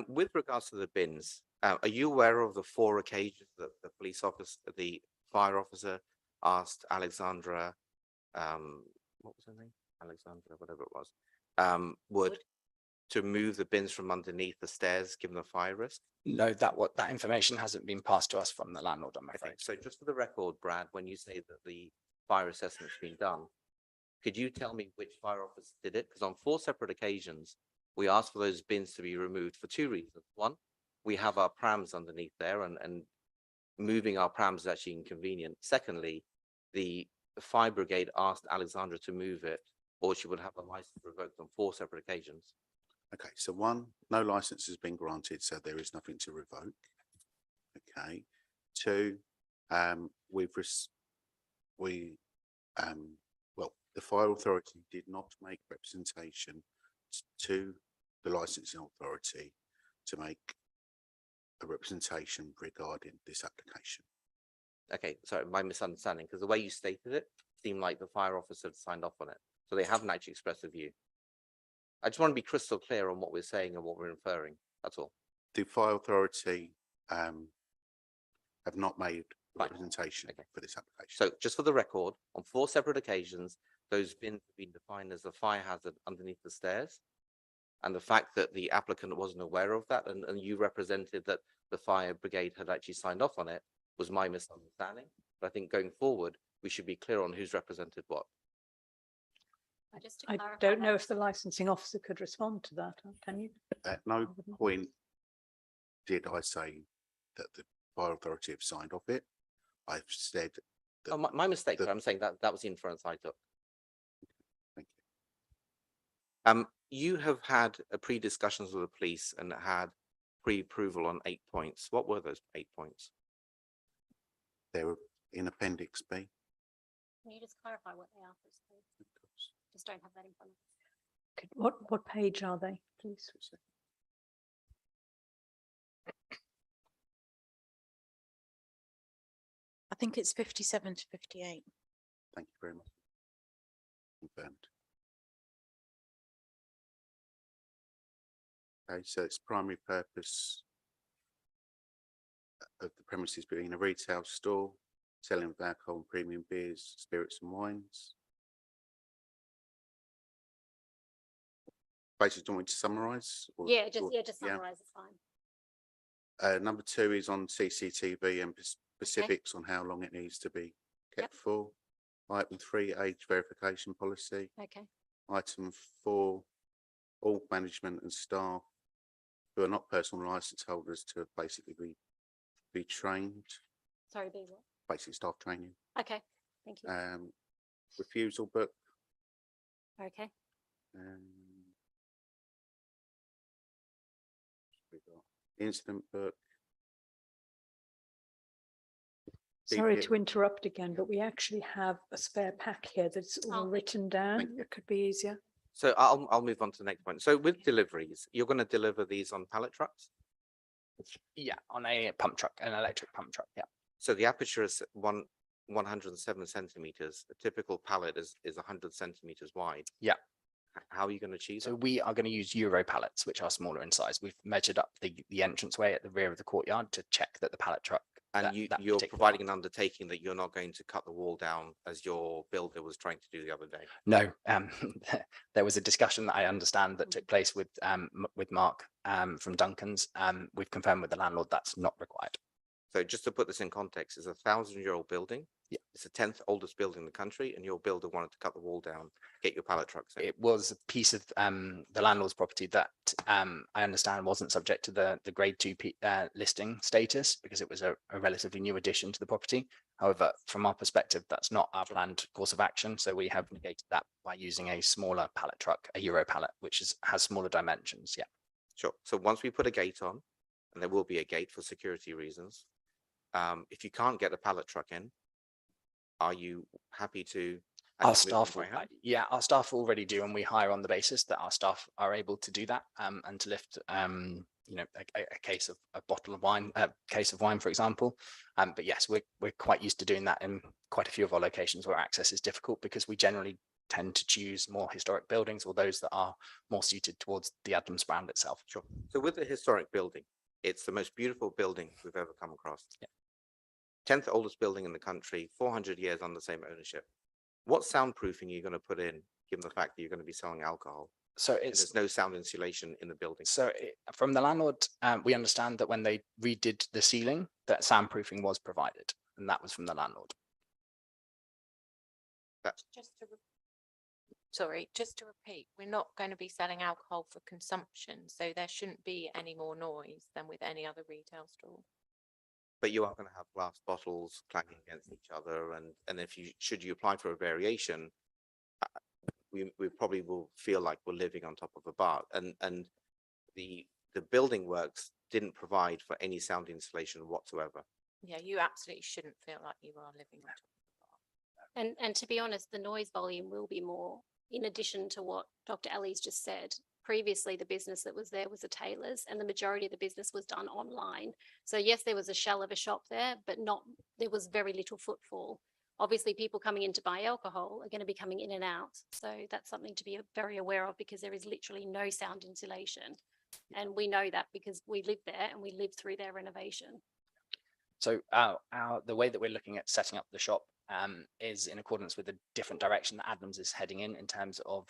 With regards to the bins, are you aware of the 4 occasions that the police officer, the fire officer asked Alexandra, what was her name? Alexandra, whatever it was, Wood, to move the bins from underneath the stairs, given the fire risk? No, that information hasn't been passed to us from the landlord, I'm afraid. Okay, so just for the record, Brad, when you say that the fire assessment's been done, could you tell me which fire officer did it? Because on 4 separate occasions, we asked for those bins to be removed for 2 reasons. One, we have our prams underneath there and moving our prams is actually inconvenient. Secondly, the fire brigade asked Alexandra to move it or she would have a license revoked on 4 separate occasions. Okay, so 1, no license has been granted, so there is nothing to revoke. Okay. 2, the fire authority did not make representation to the licensing authority to make a representation regarding this application. Okay, sorry, my misunderstanding, because the way you stated it seemed like the fire officer had signed off on it. So they haven't actually expressed a view. I just want to be crystal clear on what we're saying and what we're inferring. That's all. The fire authority have not made a Fine. representation Okay. for this application. So just for the record, on 4 separate occasions, those bins have been defined as a fire hazard underneath the stairs. And the fact that the applicant wasn't aware of that and you represented that the fire brigade had actually signed off on it was my misunderstanding. But I think going forward, we should be clear on who's represented what. Just to I clarify don't know that, if the licensing officer could respond to that, can you? At no point did I say that the fire authority have signed off it. I've said that. Oh, my mistake, the- but I'm saying that that was the inference I took. Thank you. You have had pre-discussions with the police and had pre-approval on 8 points. What were those 8 points? They were in Appendix B. can you just clarify what they are, please? Just don't have that in front of us. What page are they, please? I think it's 57 to 58. Thank you very much. Confirmed. Okay, so its primary purpose of the premises being a retail store, selling of alcohol and premium beers, spirits and wines. Basically, do you want me to summarise? Yeah, just summarize, it's fine. Number 2 is on CCTV and specifics on how long it needs to be kept for. Item 3, age verification policy. Okay, Item 4, all management and staff who are not personal licence holders to basically be trained Sorry, be what? basic staff training. Okay, thank you. Refusal book. Okay, We got incident book. Sorry DP to interrupt again, but we actually have a spare pack here that's all Oh, thank written down. Thank It could be easier. So I'll move on to the next point. So with deliveries, you're going to deliver these on pallet trucks? Yeah, on a pump truck, an electric pump truck, yeah. So the aperture is 107 centimeters. A typical pallet is 100 centimeters wide. Yeah. How are you going to achieve So that? we are going to use Euro pallets, which are smaller in size. We've measured up the entranceway at the rear of the courtyard to check that the pallet truck. And that you're particular providing one- an undertaking that you're not going to cut the wall down as your builder was trying to do the other day. No, there was a discussion that I understand that took place with Mark from Duncan's. We've confirmed with the landlord that's not required. So just to put this in context, it's a 1,000-year-old building. Yeah. It's the 10th oldest building in the country, and your builder wanted to cut the wall down, get your pallet trucks in. It was a piece of the landlord's property that I understand wasn't subject to the grade 2 listing status because it was a relatively new addition to the property. However, from our perspective, that's not our planned course of action. So we have negated that by using a smaller pallet truck, a Euro pallet, which has smaller dimensions. Yeah. Sure. So once we put a gate on, and there will be a gate for security reasons, if you can't get a pallet truck in, are you happy to? Our actually move staff, them by hand? yeah, our staff already do, and we hire on the basis that our staff are able to do that and to lift, you know, a case of a bottle of wine, a case of wine, for example. But yes, we're quite used to doing that in quite a few of our locations where access is difficult because we generally tend to choose more historic buildings or those that are more suited towards the Adams brand itself. Sure. So with the historic building, it's the most beautiful building we've ever come across. Yeah. 10th oldest building in the country, 400 years under the same ownership. What soundproofing are you going to put in, given the fact that you're going to be selling alcohol? So And it's there's no sound insulation in the building. so from the landlord, we understand that when they redid the ceiling, that soundproofing was provided, and that was from the landlord. Just to sorry, just to repeat, we're not going to be selling alcohol for consumption, so there shouldn't be any more noise than with any other retail store. But you are going to have glass bottles clanging against each other, and if you should you apply for a variation, we probably will feel like we're living on top of a bar, and the building works didn't provide for any sound insulation whatsoever. Yeah, you absolutely shouldn't feel like you are living on top of a bar. and to be honest, the noise volume will be more, in addition to what Dr. Ellie's just said. Previously, the business that was there was a tailor's and the majority of the business was done online. So yes, there was a shell of a shop there, but there was very little footfall. Obviously, people coming in to buy alcohol are going to be coming in and out. So that's something to be very aware of because there is literally no sound insulation. And we know that because we live there and we lived through their renovation. So the way that we're looking at setting up the shop is in accordance with the different direction that Adams is heading in terms of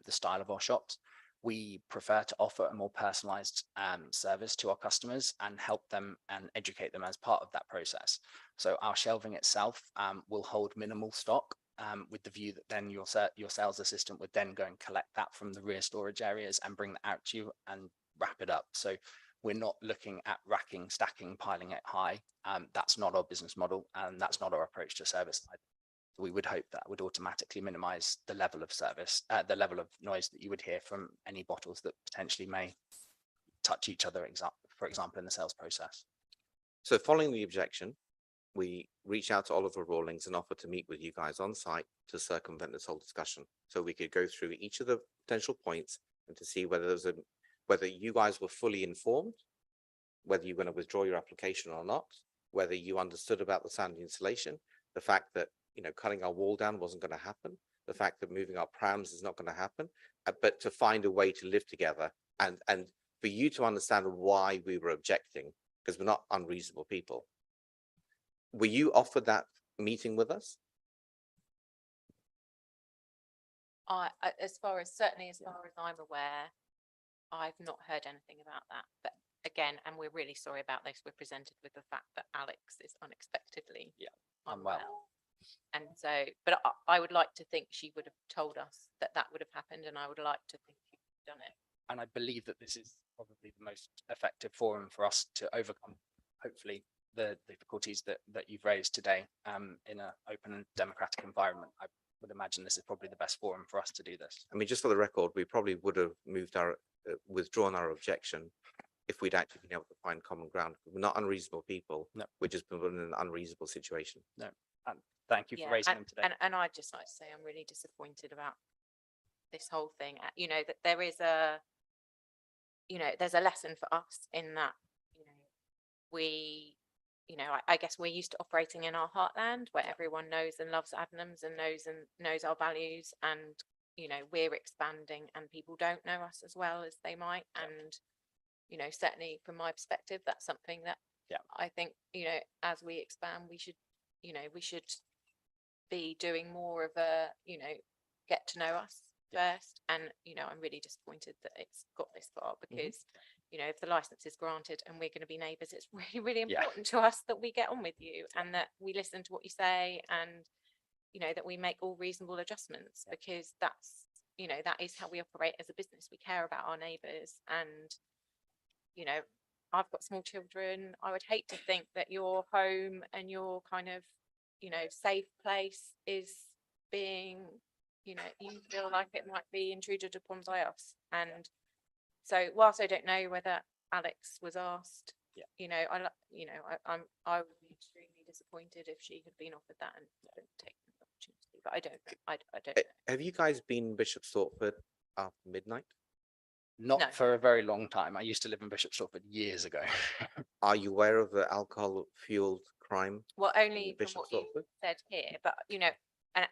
the style of our shops. We prefer to offer a more personalized service to our customers and help them and educate them as part of that process. So our shelving itself will hold minimal stock with the view that then your sales assistant would then go and collect that from the rear storage areas and bring that out to you and wrap it up. So we're not looking at racking, stacking, piling it high. That's not our business model, and that's not our approach to service. We would hope that would automatically minimize the level of service, the level of noise that you would hear from any bottles that potentially may touch each other, for example, in the sales process. So following the objection, we reached out to Oliver Rawlings and offered to meet with you guys on site to circumvent this whole discussion. So we could go through each of the potential points and to see whether whether you guys were fully informed, whether you're going to withdraw your application or not, whether you understood about the sound insulation, the fact that, you know, cutting our wall down wasn't going to happen, the fact that moving our prams is not going to happen, but to find a way to live together and for you to understand why we were objecting, because we're not unreasonable people. Were you offered that meeting with us? Certainly as far as I'm aware, I've not heard anything about that. But again, and we're really sorry about this, we're presented with the fact that Alex is unexpectedly unwell. And so, but I would like to think she would have told us that would have happened, and I would like to think she would have done it. And I believe that this is probably the most effective forum for us to overcome, hopefully, the difficulties that you've raised today in an open and democratic environment. I would imagine this is probably the best forum for us to do this. I mean, just for the record, we probably would have withdrawn our objection if we'd actually been able to find common ground. We're not unreasonable people. No. We're just put in an unreasonable situation. No, and thank you for Yeah, raising them today. and I'd just like to say I'm really disappointed about this whole thing. You know, that there is a, you know, there's a lesson for us in that, you know, we, you know, I guess we're used to operating in our heartland where everyone knows and loves Adnams and knows our values, and you know, we're expanding and people don't know us as well as they might. And you know, certainly from my perspective, that's something that I think, you know, as we expand, we should, you know, we should be doing more of a, you know, get to know us first. And you know, I'm really disappointed that it's got this far, because you know, if the license is granted and we're going to be neighbours, it's really important to us that we get on with you and that we listen to what you say, and you know, that we make all reasonable adjustments, because that's, you know, that is how we operate as a business. We care about our neighbours. And you know, I've got small children. I would hate to think that your home and your kind of, you know, safe place is being, you know, you feel like it might be intruded upon by us. And so whilst I don't know whether Alex was asked, you know, I would be extremely disappointed if she had been offered that and didn't take the opportunity. But I don't know. I don't know. Have you guys been Bishop Stortford after midnight? Not No. for a very long time. I used to live in Bishop Stortford years ago. Are you aware of the alcohol fueled crime? Well, only from Bishop what you Stortford? said here, but you know,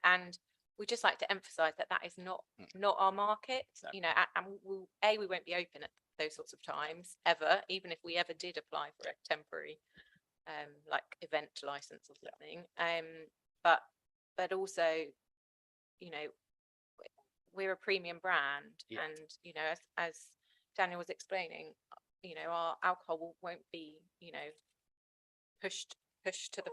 and we just like to emphasize that that is not our market. No. You know, and we won't be open at those sorts of times ever, even if we ever did apply for a temporary like event license or something. But also, you know, we're a premium brand, and you know, as Daniel was explaining, you know, our alcohol won't be, you know, pushed to the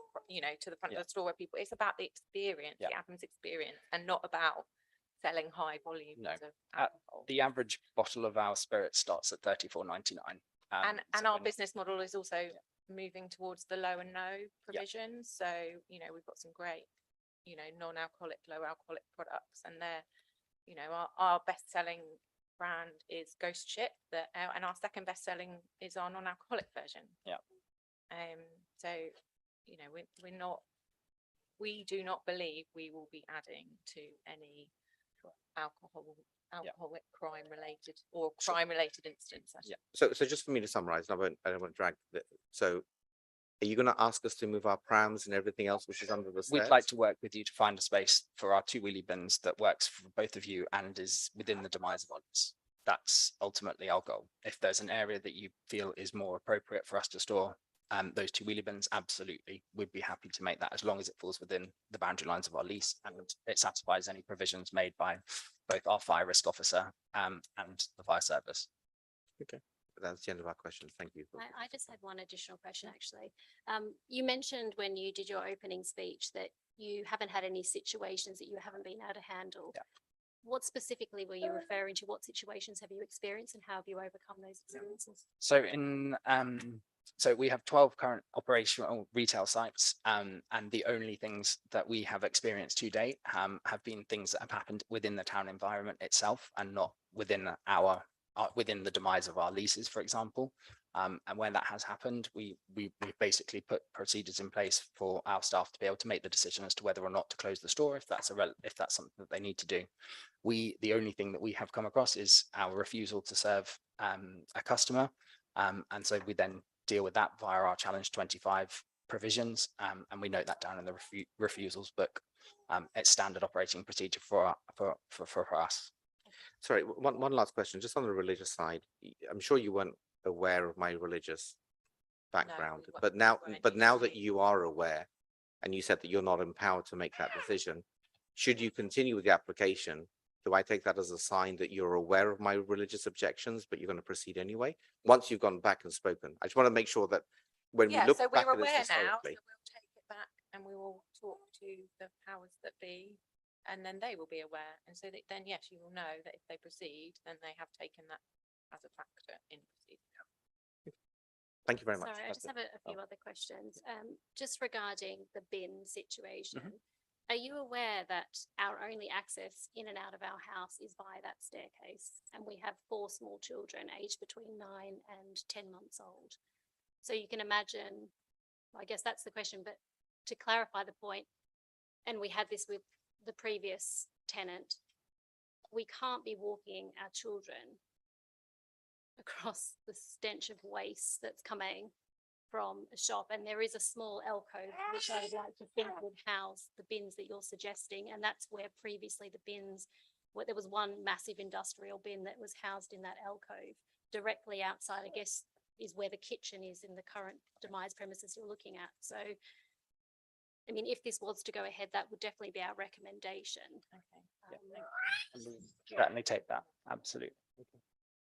to the front of the store where people. It's about the experience, the Adnams experience, and not about selling high volumes of alcohol. The average bottle of our spirit starts at £34.99. And our business model is also moving towards the low and no provisions. So you know, we've got some great, you know, non-alcoholic, low alcoholic products, and they're, you know, our best-selling brand is Ghost Ship, and our second best-selling is our non-alcoholic version. So you know, we do not believe we will be adding to any alcoholic crime related or crime related incidents. So just for me to summarize, I don't want to drag so are you going to ask us to move our prams and everything else which is under the stairs? We'd like to work with you to find a space for our 2 wheelie bins that works for both of you and is within the demise of others. That's ultimately our goal. If there's an area that you feel is more appropriate for us to store those 2 wheelie bins, absolutely, we'd be happy to make that, as long as it falls within the boundary lines of our lease and it satisfies any provisions made by both our fire risk officer and the fire service. Okay. That's the end of our questions. Thank you. I just had one additional question, actually. You mentioned when you did your opening speech that you haven't had any situations that you haven't been able to handle. What specifically were you referring to? What situations have you experienced and how have you overcome those experiences? So so we have 12 current operational retail sites, and the only things that we have experienced to date have been things that have happened within the town environment itself and not within within the demise of our leases, for example. And when that has happened, we basically put procedures in place for our staff to be able to make the decision as to whether or not to close the store if that's something that they need to do. The only thing that we have come across is our refusal to serve a customer, and so we then deal with that via our Challenge 25 provisions, and we note that down in the refusals book. It's standard operating procedure for us. Sorry, one last question, just on the religious side. I'm sure you weren't aware of my religious background, but now that you are aware, and you said that you're not empowered to make that decision, should you continue with the application, do I take that as a sign that you're aware of my religious objections, but you're going to proceed anyway? Once you've gone back and spoken, I just want to make sure that when we look back at this historically, so we'll take it back and we will talk to the powers that be, and then they will be aware. And so that then, yes, you will know that if they proceed, then they have taken that as a factor in proceeding. Thank you very much. Sorry, I just have a few other questions. Just regarding the bin situation. Are you aware that our only access in and out of our house is via that staircase? And we have 4 small children aged between 9 and 10 months old. So you can imagine, I guess that's the question, but to clarify the point, and we had this with the previous tenant, we can't be walking our children across the stench of waste that's coming from a shop, and there is a small alcove which I would like to think would house the bins that you're suggesting, and that's where previously the bins, where there was one massive industrial bin that was housed in that alcove directly outside, I guess, is where the kitchen is in the current demise premises you're looking at. So, I mean, if this was to go ahead, that would definitely be our recommendation. Certainly take that, absolutely.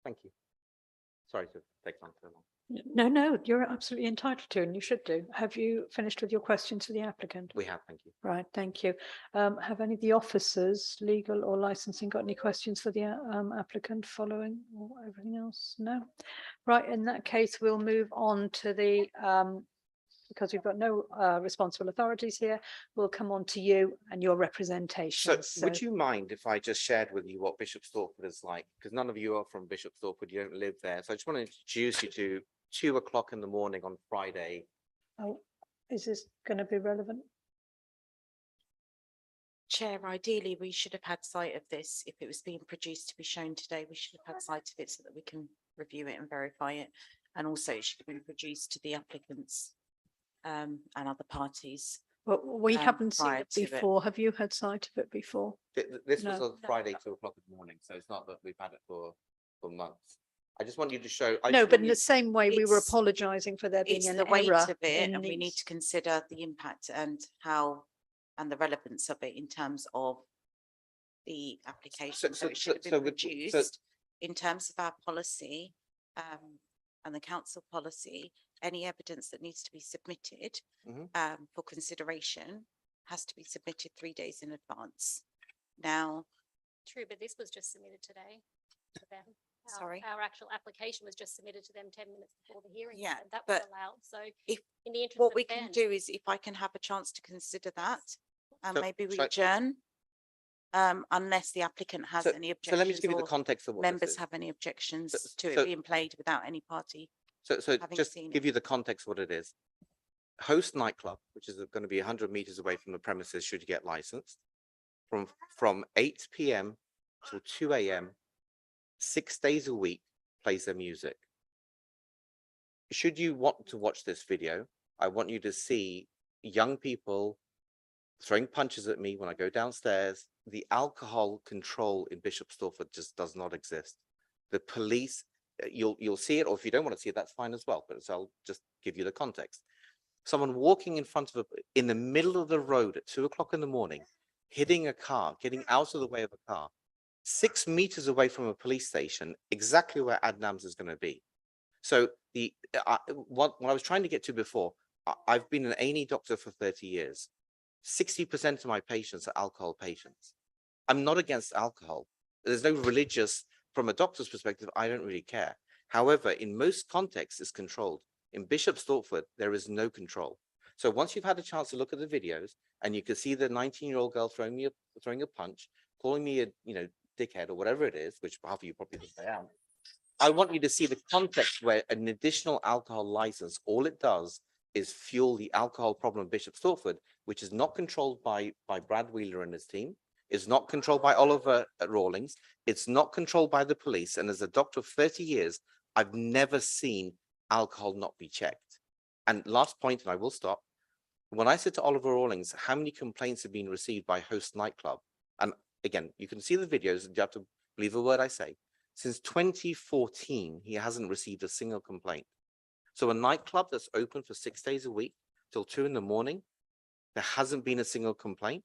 Thank you. Sorry to take on so long. No, you're absolutely entitled to, and you should do. Have you finished with your questions to the applicant? We have, thank you. Right, thank you. Have any of the officers, legal or licensing, got any questions for the applicant following or everything else? No? Right, in that case, we'll move on to the, because we've got no responsible authorities here, we'll come on to you and your representation. So would you mind if I just shared with you what Bishop Stortford is like? Because none of you are from Bishop Stortford, you don't live there. So I just want to introduce you to 2 o'clock in the morning on Friday. Oh, is this going to be relevant? Chair, ideally, we should have had sight of this. If it was being produced to be shown today, we should have had sight of it so that we can review it and verify it. And also it should have been produced to the applicants and other parties. Well, we haven't seen prior it to it. before. Have you had sight of it before? This was No. on Friday, 2 o'clock in the morning. So it's not that we've had it for months. I just want you to show. No, but in the same way, we were It's- apologising for there being It's an the weight error. of it, in and we need these. to consider the impact and how, and the relevance of it in terms of the application. So it should have been produced in terms of our policy and the council policy. Any evidence that needs to be submitted for consideration has to be submitted 3 days in advance. Now, True, but this was just submitted today to them. Sorry? Our actual application was just submitted to them 10 minutes before the hearing. Yeah, and that was but allowed, so if- in the interest what of we can fairness- do is if I can have a chance to consider that, and So- maybe we so- adjourn. Unless the applicant has So any so objections. let me just give you the or context of what this members is. have any objections So- to it so- being played without any party. So having just seen give you the context of what it is. Host nightclub, which is going to be 100 meters away from the premises, should you get licensed, from 8 p.m. till 2 a.m., 6 days a week, plays their music. Should you want to watch this video, I want you to see young people throwing punches at me when I go downstairs. The alcohol control in Bishop Stortford just does not exist. The police, you'll see it, or if you don't want to see it, that's fine as well. But so I'll just give you the context. Someone walking in front of in the middle of the road at 2 o'clock in the morning, hitting a car, getting out of the way of a car, 6 meters away from a police station, exactly where Adnams is going to be. So what I was trying to get to before, I've been an A&E doctor for 30 years. 60% of my patients are alcohol patients. I'm not against alcohol. There's no religious, from a doctor's perspective, I don't really care. However, in most contexts, it's controlled. In Bishop Stortford, there is no control. So once you've had a chance to look at the videos and you can see the 19-year-old girl throwing a punch, calling me a dickhead or whatever it is, which half of you probably think I am. I want you to see the context where an additional alcohol license, all it does is fuel the alcohol problem of Bishop Stortford, which is not controlled by Brad Wheeler and his team. It's not controlled by Oliver Rawlings. It's not controlled by the police. And as a doctor of 30 years, I've never seen alcohol not be checked. And last point, and I will stop. When I said to Oliver Rawlings, how many complaints have been received by Host Nightclub? And again, you can see the videos and you have to believe a word I say. Since 2014, he hasn't received a single complaint. So a nightclub that's open for 6 days a week till 2 in the morning, there hasn't been a single complaint.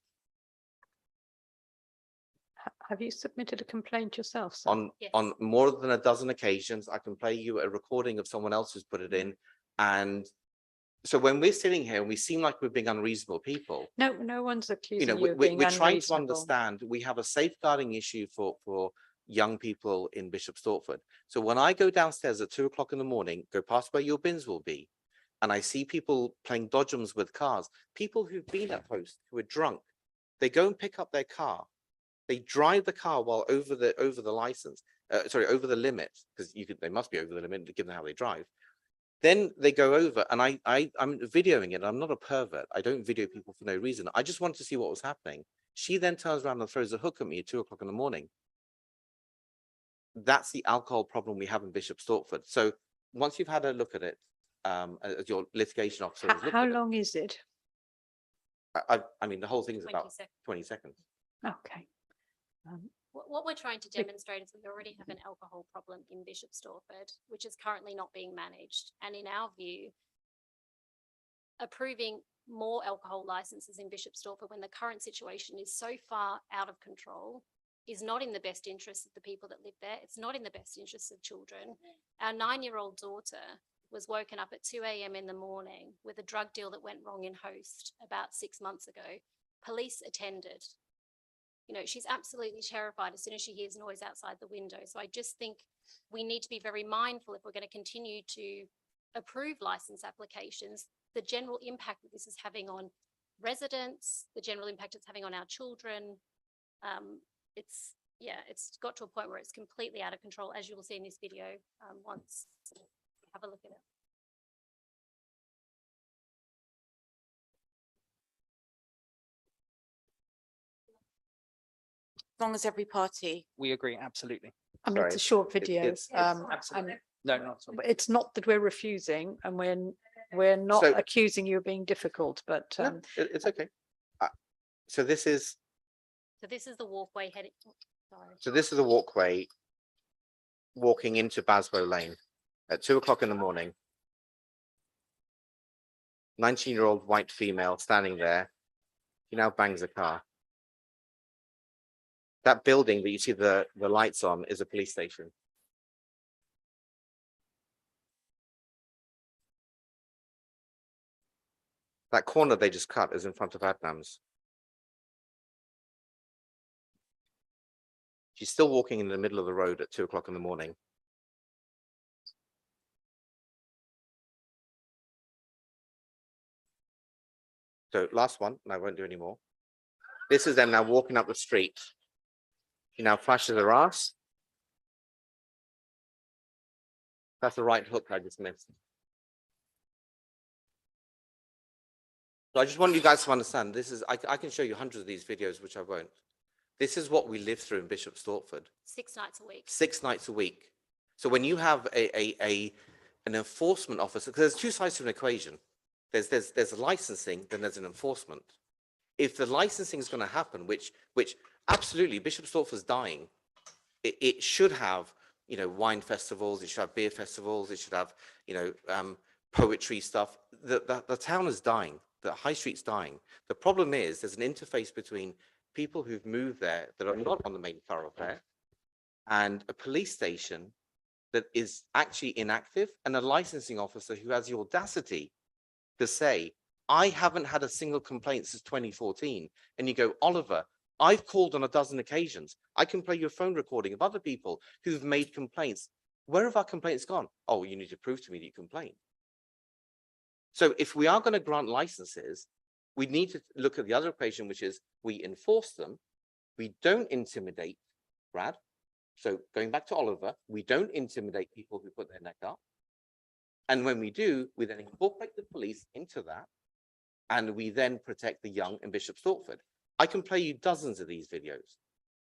Have you submitted a complaint yourself, sir? On more than a dozen occasions. I can play you a recording of someone else who's put it in. And so when we're sitting here and we seem like we're being unreasonable people, No, no one's accusing you of we're being trying to unreasonable. understand, we have a safeguarding issue for young people in Bishop Stortford. So when I go downstairs at 2 o'clock in the morning, go past where your bins will be, and I see people playing dodgems with cars, people who've been at post, who are drunk, they go and pick up their car. They drive the car while over the license, over the limit, because they must be over the limit given how they drive. Then they go over, and I'm videoing it. I'm not a pervert. I don't video people for no reason. I just wanted to see what was happening. She then turns around and throws a hook at me at 2 o'clock in the morning. That's the alcohol problem we have in Bishop Stortford. So once you've had a look at it, as your litigation officer, has looked How at it, long is it? I mean, the whole thing is about 20 seconds. Okay. What we're trying to demonstrate is we already have an alcohol problem in Bishop Stortford, which is currently not being managed. And in our view, approving more alcohol licenses in Bishop Stortford when the current situation is so far out of control is not in the best interest of the people that live there. It's not in the best interest of children. Our 9-year-old daughter was woken up at 2 a.m. in the morning with a drug deal that went wrong in Host about 6 months ago. Police attended. You know, she's absolutely terrified as soon as she hears noise outside the window. So I just think we need to be very mindful if we're going to continue to approve license applications, the general impact that this is having on residents, the general impact it's having on our children. It's got to a point where it's completely out of control, as you will see in this video once you have a look at it. As long as every party. We agree, absolutely. I mean, it's a short video. Absolutely. No, not at all. But it's not that we're refusing, and we're not So- accusing you of being difficult, but No, it's okay. So this is So this is the walkway heading. Sorry. So this is a walkway walking into Basbow Lane at 2 o'clock in the morning. 19-year-old white female standing there. She now bangs a car. That building that you see the lights on is a police station. That corner they just cut is in front of Adnams. She's still walking in the middle of the road at 2 o'clock in the morning. So last one, and I won't do any more. This is them now walking up the street. She now flashes her ass. That's the right hook I just missed. So I just want you guys to understand, this is, I can show you hundreds of these videos, which I won't. This is what we live through in Bishop Stortford. 6 nights a week. 6 nights a week. So when you have an enforcement officer, because there's two sides to an equation. There's a licensing, then there's an enforcement. If the licensing is going to happen, which absolutely Bishop Stortford's dying, it should have, you know, wine festivals, it should have beer festivals, it should have, you know, poetry stuff. The town is dying. The high street's dying. The problem is there's an interface between people who've moved there that are not on the main thoroughfare and a police station that is actually inactive and a licensing officer who has the audacity to say, I haven't had a single complaint since 2014. And you go, Oliver, I've called on a dozen occasions. I can play you a phone recording of other people who've made complaints. Where have our complaints gone? Oh, you need to prove to me that you complained. So if we are going to grant licenses, we need to look at the other equation, which is we enforce them. We don't intimidate, Brad. So going back to Oliver, we don't intimidate people who put their neck up. And when we do, we then incorporate the police into that. And we then protect the young in Bishop Stortford. I can play you dozens of these videos.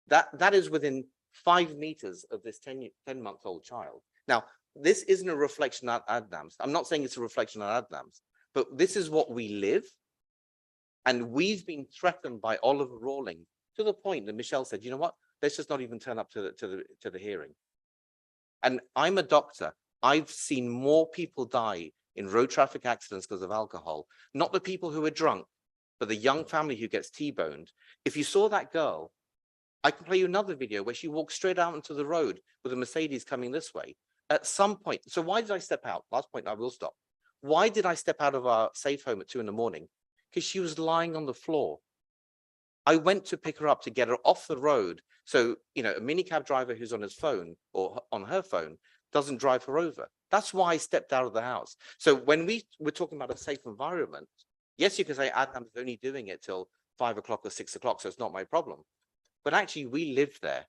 That is within 5 meters of this 10-month-old child. Now, this isn't a reflection on Adnams. I'm not saying it's a reflection on Adnams, but this is what we live. And we've been threatened by Oliver Rawling to the point that Michelle said, you know what, let's just not even turn up to the hearing. And I'm a doctor. I've seen more people die in road traffic accidents because of alcohol, not the people who are drunk, but the young family who gets T-boned. If you saw that girl, I can play you another video where she walks straight out into the road with a Mercedes coming this way. At some point, so why did I step out? Last point, I will stop. Why did I step out of our safe home at 2 in the morning? Because she was lying on the floor. I went to pick her up to get her off the road. So, you know, a minicab driver who's on his phone or on her phone doesn't drive her over. That's why I stepped out of the house. So when we're talking about a safe environment, yes, you can say Adnam's only doing it till 5 o'clock or 6 o'clock, so it's not my problem. But actually we live there.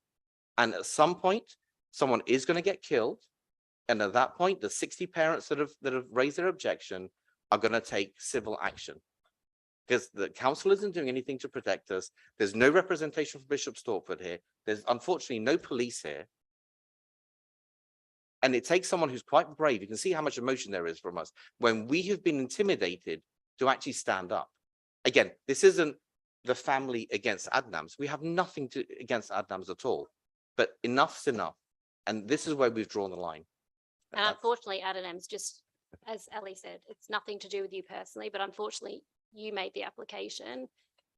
And at some point, someone is going to get killed. And at that point, the 60 parents that have raised their objection are going to take civil action. Because the council isn't doing anything to protect us. There's no representation for Bishop Stortford here. There's unfortunately no police here. And it takes someone who's quite brave. You can see how much emotion there is from us when we have been intimidated to actually stand up. Again, this isn't the family against Adnams. We have nothing against Adnams at all. But enough's enough. And this is where we've drawn the line. And unfortunately, Adnams, just as Ellie said, it's nothing to do with you personally, but unfortunately, you made the application.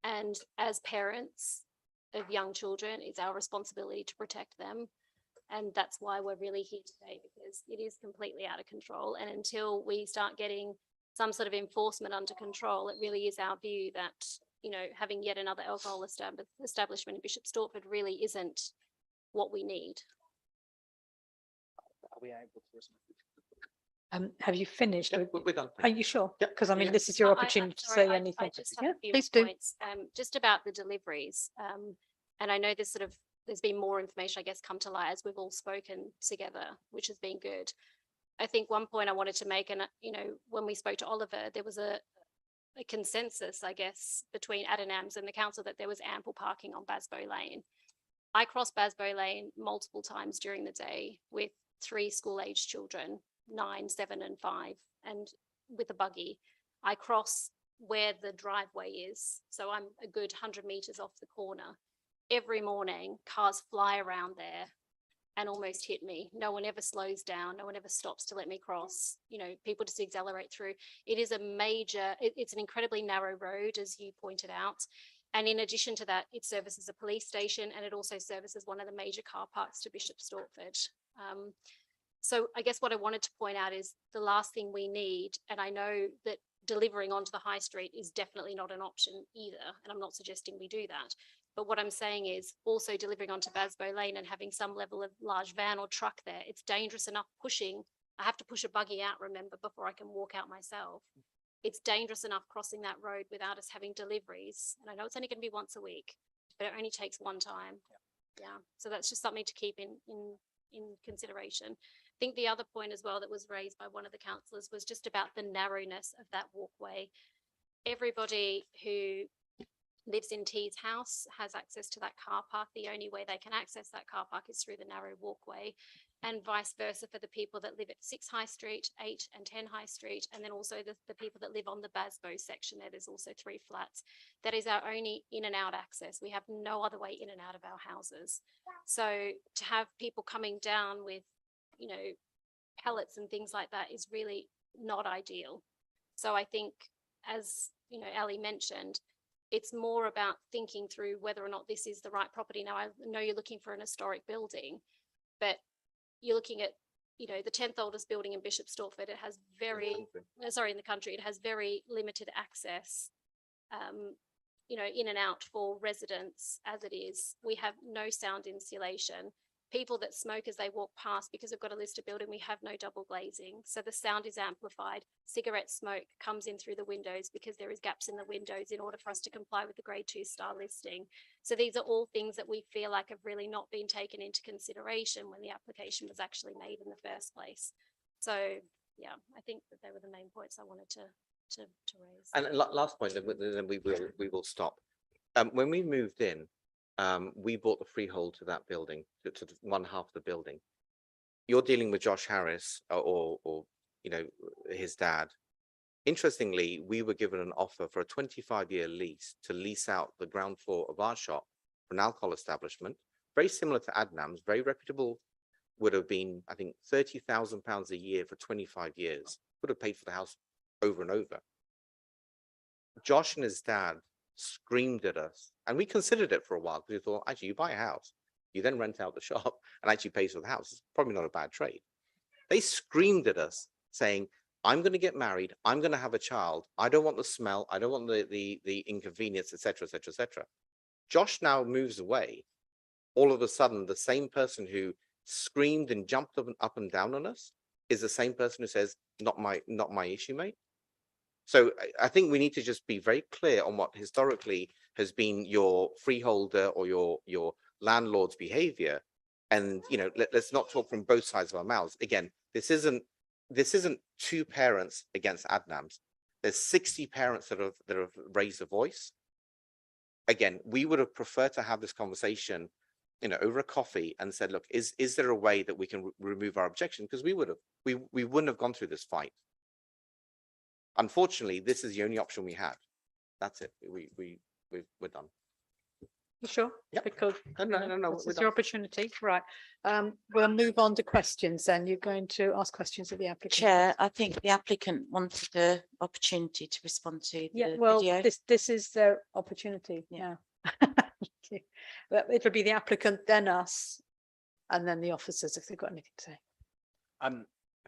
And as parents of young children, it's our responsibility to protect them. And that's why we're really here today, because it is completely out of control. And until we start getting some sort of enforcement under control, it really is our view that, you know, having yet another alcohol establishment in Bishop Stortford really isn't what we need. Are we able to respond? Have you finished? Yeah, or- we're done. Are you sure? Yeah. Because I mean, Yeah. this is your I- opportunity to sorry, say I anything. just have Yeah, a few please do. points, just about the deliveries. And I know there's been more information, I guess, come to light as we've all spoken together, which has been good. I think one point I wanted to make, and you know, when we spoke to Oliver, there was a consensus, I guess, between Adnams and the council that there was ample parking on Basbo Lane. I cross Basbo Lane multiple times during the day with 3 school-aged children, 9, 7, and 5, and with a buggy. I cross where the driveway is, so I'm a good 100 meters off the corner. Every morning, cars fly around there and almost hit me. No one ever slows down. No one ever stops to let me cross. You know, people just accelerate through. It is a major, it's an incredibly narrow road, as you pointed out. And in addition to that, it services a police station, and it also services one of the major car parks to Bishop Stortford. So I guess what I wanted to point out is the last thing we need, and I know that delivering onto the high street is definitely not an option either, and I'm not suggesting we do that. But what I'm saying is also delivering onto Basbo Lane and having some level of large van or truck there, it's dangerous enough pushing. I have to push a buggy out, remember, before I can walk out myself. It's dangerous enough crossing that road without us having deliveries. And I know it's only going to be once a week, but it only takes one time. Yeah. So that's just something to keep in consideration. I think the other point as well that was raised by one of the councillors was just about the narrowness of that walkway. Everybody who lives in T's house has access to that car park. The only way they can access that car park is through the narrow walkway, and vice versa for the people that live at 6 High Street, 8 and 10 High Street, and then also the people that live on the Basbo section there. There's also 3 flats. That is our only in and out access. We have no other way in and out of our houses. So to have people coming down with, you know, pellets and things like that is really not ideal. So I think, as you know, Ali mentioned, it's more about thinking through whether or not this is the right property. Now, I know you're looking for an historic building, but you're looking at, you know, the 10th oldest building in Bishop Stortford. It has in the country, it has very limited access, you know, in and out for residents as it is. We have no sound insulation. People that smoke as they walk past, because we've got a listed building, we have no double glazing. So the sound is amplified. Cigarette smoke comes in through the windows because there is gaps in the windows in order for us to comply with the grade 2 star listing. So these are all things that we feel like have really not been taken into consideration when the application was actually made in the first place. So yeah, I think that they were the main points I wanted to raise. And last point, then we will stop. When we moved in, we bought the freehold to that building, to one half of the building. You're dealing with Josh Harris or you know, his dad. Interestingly, we were given an offer for a 25-year lease to lease out the ground floor of our shop for an alcohol establishment, very similar to Adnams, very reputable. Would have been, I think, £30,000 a year for 25 years. Would have paid for the house over and over. Josh and his dad screamed at us, and we considered it for a while because we thought, actually, you buy a house, you then rent out the shop and actually pays for the house. It's probably not a bad trade. They screamed at us saying, I'm going to get married, I'm going to have a child, I don't want the smell, I don't want the inconvenience, etc., etc., etc. Josh now moves away, all of a sudden, the same person who screamed and jumped up and down on us is the same person who says, not my issue, mate. So I think we need to just be very clear on what historically has been your freeholder or your landlord's behavior. And, you know, let's not talk from both sides of our mouths. Again, this isn't two parents against Adnams. There's 60 parents that have raised a voice. Again, we would have preferred to have this conversation, you know, over a coffee and said, look, is there a way that we can remove our objection? Because we wouldn't have gone through this fight. Unfortunately, this is the only option we had. That's it. We're done. You sure? Yep. Because No, this we're is your done. opportunity, right? We'll move on to questions then. You're going to ask questions of the applicant. Chair, I think the applicant wanted the opportunity to respond to Yeah, the well, video. this is their opportunity Yeah. now. But it'll be the applicant, then us, and then the officers if they've got anything to say.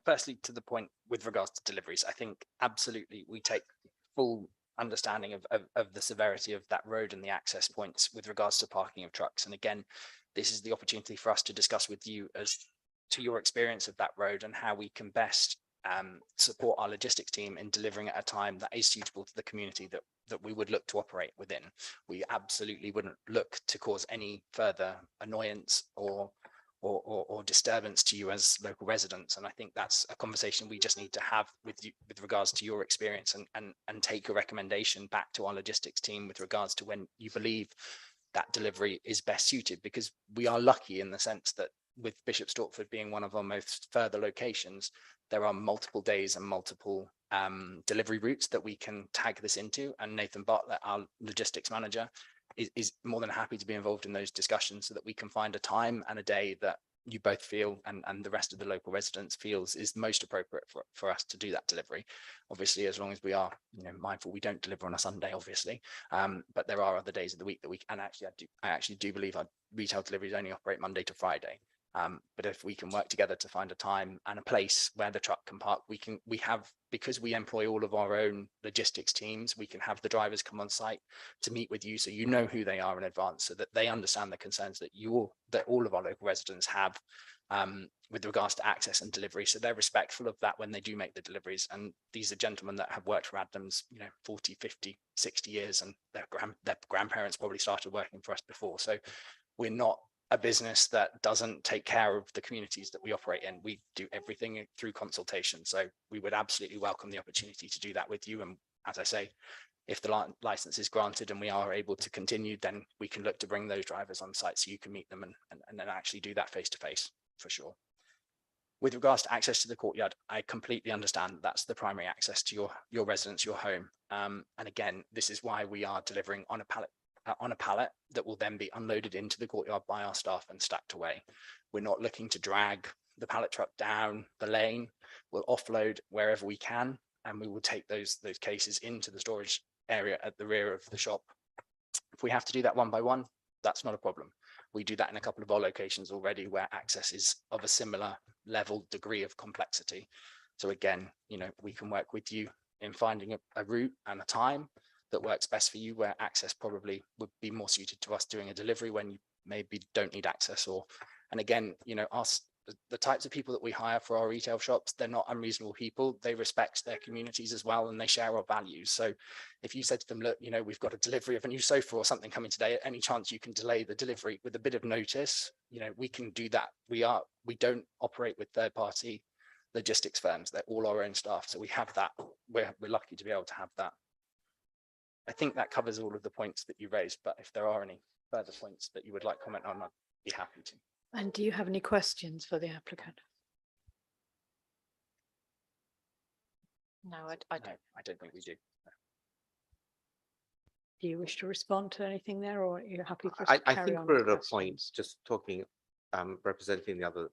Firstly, to the point with regards to deliveries, I think absolutely we take full understanding of the severity of that road and the access points with regards to parking of trucks. And again, this is the opportunity for us to discuss with you as to your experience of that road and how we can best support our logistics team in delivering at a time that is suitable to the community that we would look to operate within. We absolutely wouldn't look to cause any further annoyance or disturbance to you as local residents. And I think that's a conversation we just need to have with you with regards to your experience and take a recommendation back to our logistics team with regards to when you believe that delivery is best suited, because we are lucky in the sense that with Bishop Stortford being one of our most further locations, there are multiple days and multiple delivery routes that we can tag this into. And Nathan Bartlett, our logistics manager, is more than happy to be involved in those discussions so that we can find a time and a day that you both feel and the rest of the local residents feels is most appropriate for us to do that delivery. Obviously, as long as we are, you know, mindful, we don't deliver on a Sunday, obviously, but there are other days of the week that we can. I actually do believe our retail deliveries only operate Monday to Friday. But if we can work together to find a time and a place where the truck can park, because we employ all of our own logistics teams, we can have the drivers come on site to meet with you, so you know who they are in advance, so that they understand the concerns that all of our local residents have with regards to access and delivery. So they're respectful of that when they do make the deliveries. And these are gentlemen that have worked for Adnams, you know, 40, 50, 60 years, and their grandparents probably started working for us before. So we're not a business that doesn't take care of the communities that we operate in. We do everything through consultation. So we would absolutely welcome the opportunity to do that with you. And as I say, if the license is granted and we are able to continue, then we can look to bring those drivers on site so you can meet them and then actually do that face to face for sure. With regards to access to the courtyard, I completely understand that's the primary access to your residence, your home. And again, this is why we are delivering on a pallet that will then be unloaded into the courtyard by our staff and stacked away. We're not looking to drag the pallet truck down the lane. We'll offload wherever we can, and we will take those cases into the storage area at the rear of the shop. If we have to do that one by one, that's not a problem. We do that in a couple of our locations already where access is of a similar level degree of complexity. So again, you know, we can work with you in finding a route and a time that works best for you, where access probably would be more suited to us doing a delivery when you maybe don't need access. And again, you know, the types of people that we hire for our retail shops, they're not unreasonable people. They respect their communities as well, and they share our values. So if you said to them, look, you know, we've got a delivery of a new sofa or something coming today, any chance you can delay the delivery with a bit of notice, you know, we can do that. We don't operate with third-party logistics firms. They're all our own staff. So we have that. We're lucky to be able to have that. I think that covers all of the points that you raised, but if there are any further points that you would like comment on, I'd be happy to. And do you have any questions for the applicant? No, I don't. No, I don't think we do. Do you wish to respond to anything there, or are you happy for us I to carry think on we're with at a questions? point, just talking, representing the other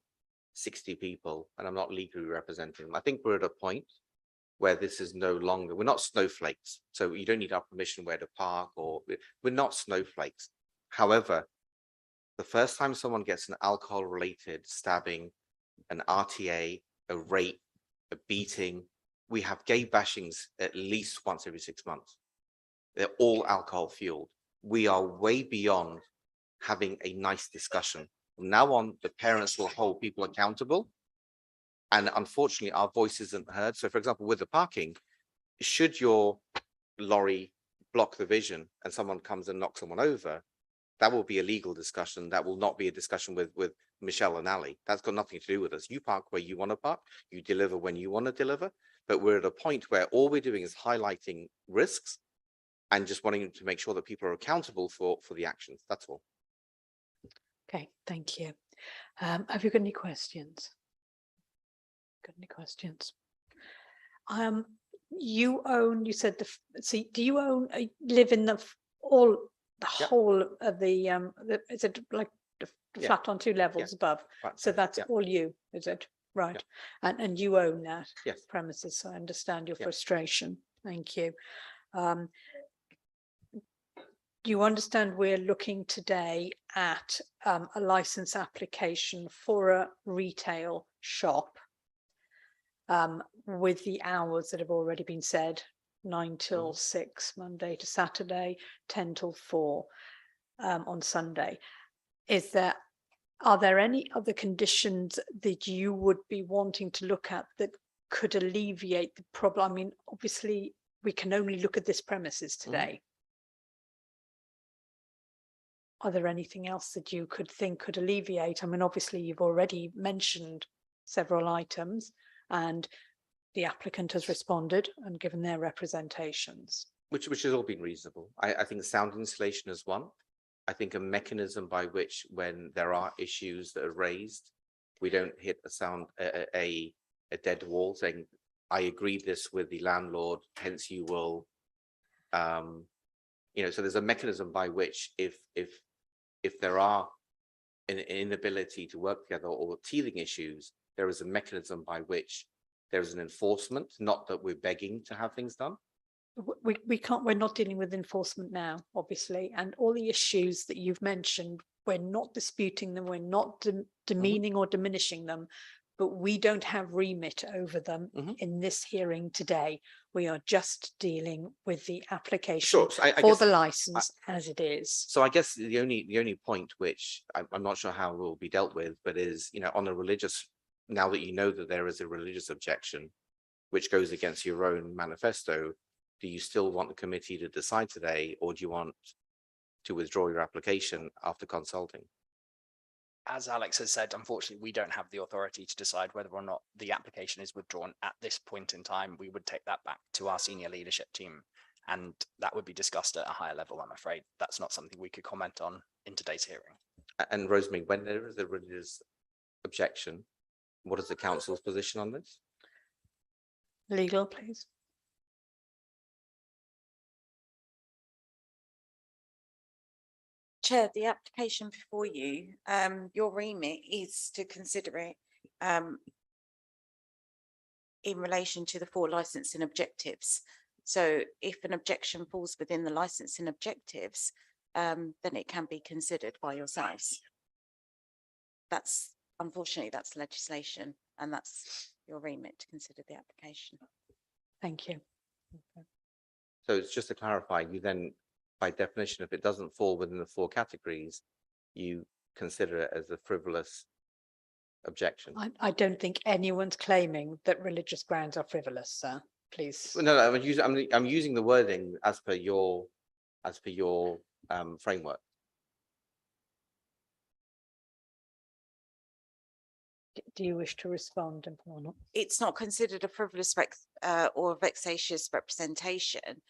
60 people, and I'm not legally representing them. I think we're at a point where this is no longer, we're not snowflakes. So you don't need our permission where to park, or we're not snowflakes. However, the first time someone gets an alcohol related stabbing, an RTA, a rape, a beating, we have gay bashings at least once every 6 months. They're all alcohol fueled. we are way beyond having a nice discussion. From now on, the parents will hold people accountable. And unfortunately, our voice isn't heard. So for example, with the parking, should your lorry block the vision and someone comes and knocks someone over, that will be a legal discussion. That will not be a discussion with Michelle and Ali. That's got nothing to do with us. You park where you want to park, you deliver when you want to deliver. But we're at a point where all we're doing is highlighting risks and just wanting to make sure that people are accountable for the actions. That's all. Okay, thank you. Have you got any questions? Got any questions? You own, you said do you own, live in the Yep. whole of the, is it like the Yeah. flat on 2 levels above? Right. So that's Yeah. all you, is it? Right. And you own that Yes. premises, so I understand your Yeah. frustration. Thank you. You understand we're looking today at a license application for a retail shop with the hours that have already been said, 9 till 6, Monday to Saturday, 10 till 4 on Sunday. Are there any other conditions that you would be wanting to look at that could alleviate the problem? I mean, obviously, we can only look at this premises today. Are there anything else that you could think could alleviate? I mean, obviously, you've already mentioned several items and the applicant has responded and given their representations. Which has all been reasonable. I think sound insulation is one. I think a mechanism by which when there are issues that are raised, we don't hit a dead wall saying, I agree this with the landlord, hence you will, so there's a mechanism by which if there are an inability to work together or teething issues, there is a mechanism by which there is an enforcement, not that we're begging to have things done. We're not dealing with enforcement now, obviously, and all the issues that you've mentioned, we're not disputing them, we're not demeaning or diminishing them, but we don't have remit over them in this hearing today. We are just dealing with the application So I for guess the license as it is. So I guess the only point which I'm not sure how will be dealt with, but is, on a religious, now that you know that there is a religious objection, which goes against your own manifesto, do you still want the committee to decide today, or do you want to withdraw your application after consulting? As Alex has said, unfortunately, we don't have the authority to decide whether or not the application is withdrawn at this point in time. We would take that back to our senior leadership team, and that would be discussed at a higher level. I'm afraid that's not something we could comment on in today's hearing. And Rosemary, when there is a religious objection, what is the council's position on this? Legal, please. Chair, the application before you, your remit is to consider it in relation to the 4 licensing objectives. So if an objection falls within the licensing objectives, then it can be considered by yourselves. Unfortunately, that's legislation, and that's your remit to consider the application. Thank you. So it's just to clarify, you then, by definition, if it doesn't fall within the 4 categories, you consider it as a frivolous objection. I don't think anyone's claiming that religious grounds are frivolous, sir. Please. No, I'm using the wording as per your framework. Do you wish to respond, Paula? It's not considered a frivolous or vexatious representation.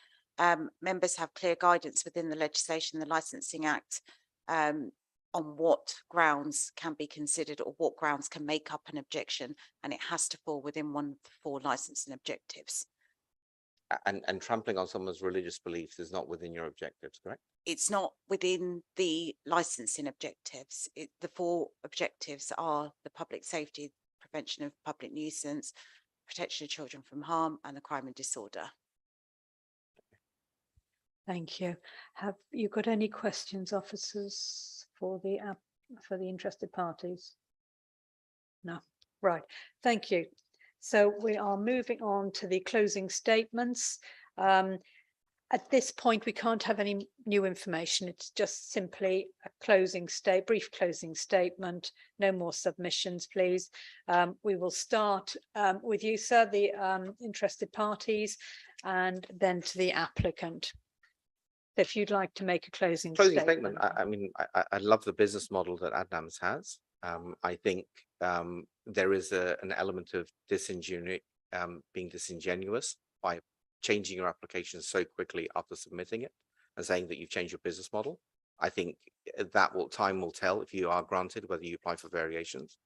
Members have clear guidance within the legislation, the Licensing Act, on what grounds can be considered or what grounds can make up an objection, and it has to fall within one of the 4 licensing objectives. And trampling on someone's religious beliefs is not within your objectives, correct? It's not within the licensing objectives. The 4 objectives are the public safety, prevention of public nuisance, protection of children from harm, and the crime and disorder. Thank you. Have you got any questions, officers, for the interested parties? No. Right. Thank you. So we are moving on to the closing statements. At this point, we can't have any new information. It's just simply a brief closing statement. No more submissions, please. We will start with you, sir, the interested parties, and then to the applicant. If you'd like to make a closing statement. I mean, I love the business model that Adnams has. I think there is an element of being disingenuous by changing your application so quickly after submitting it and saying that you've changed your business model. I think that time will tell if you are granted whether you apply for variations.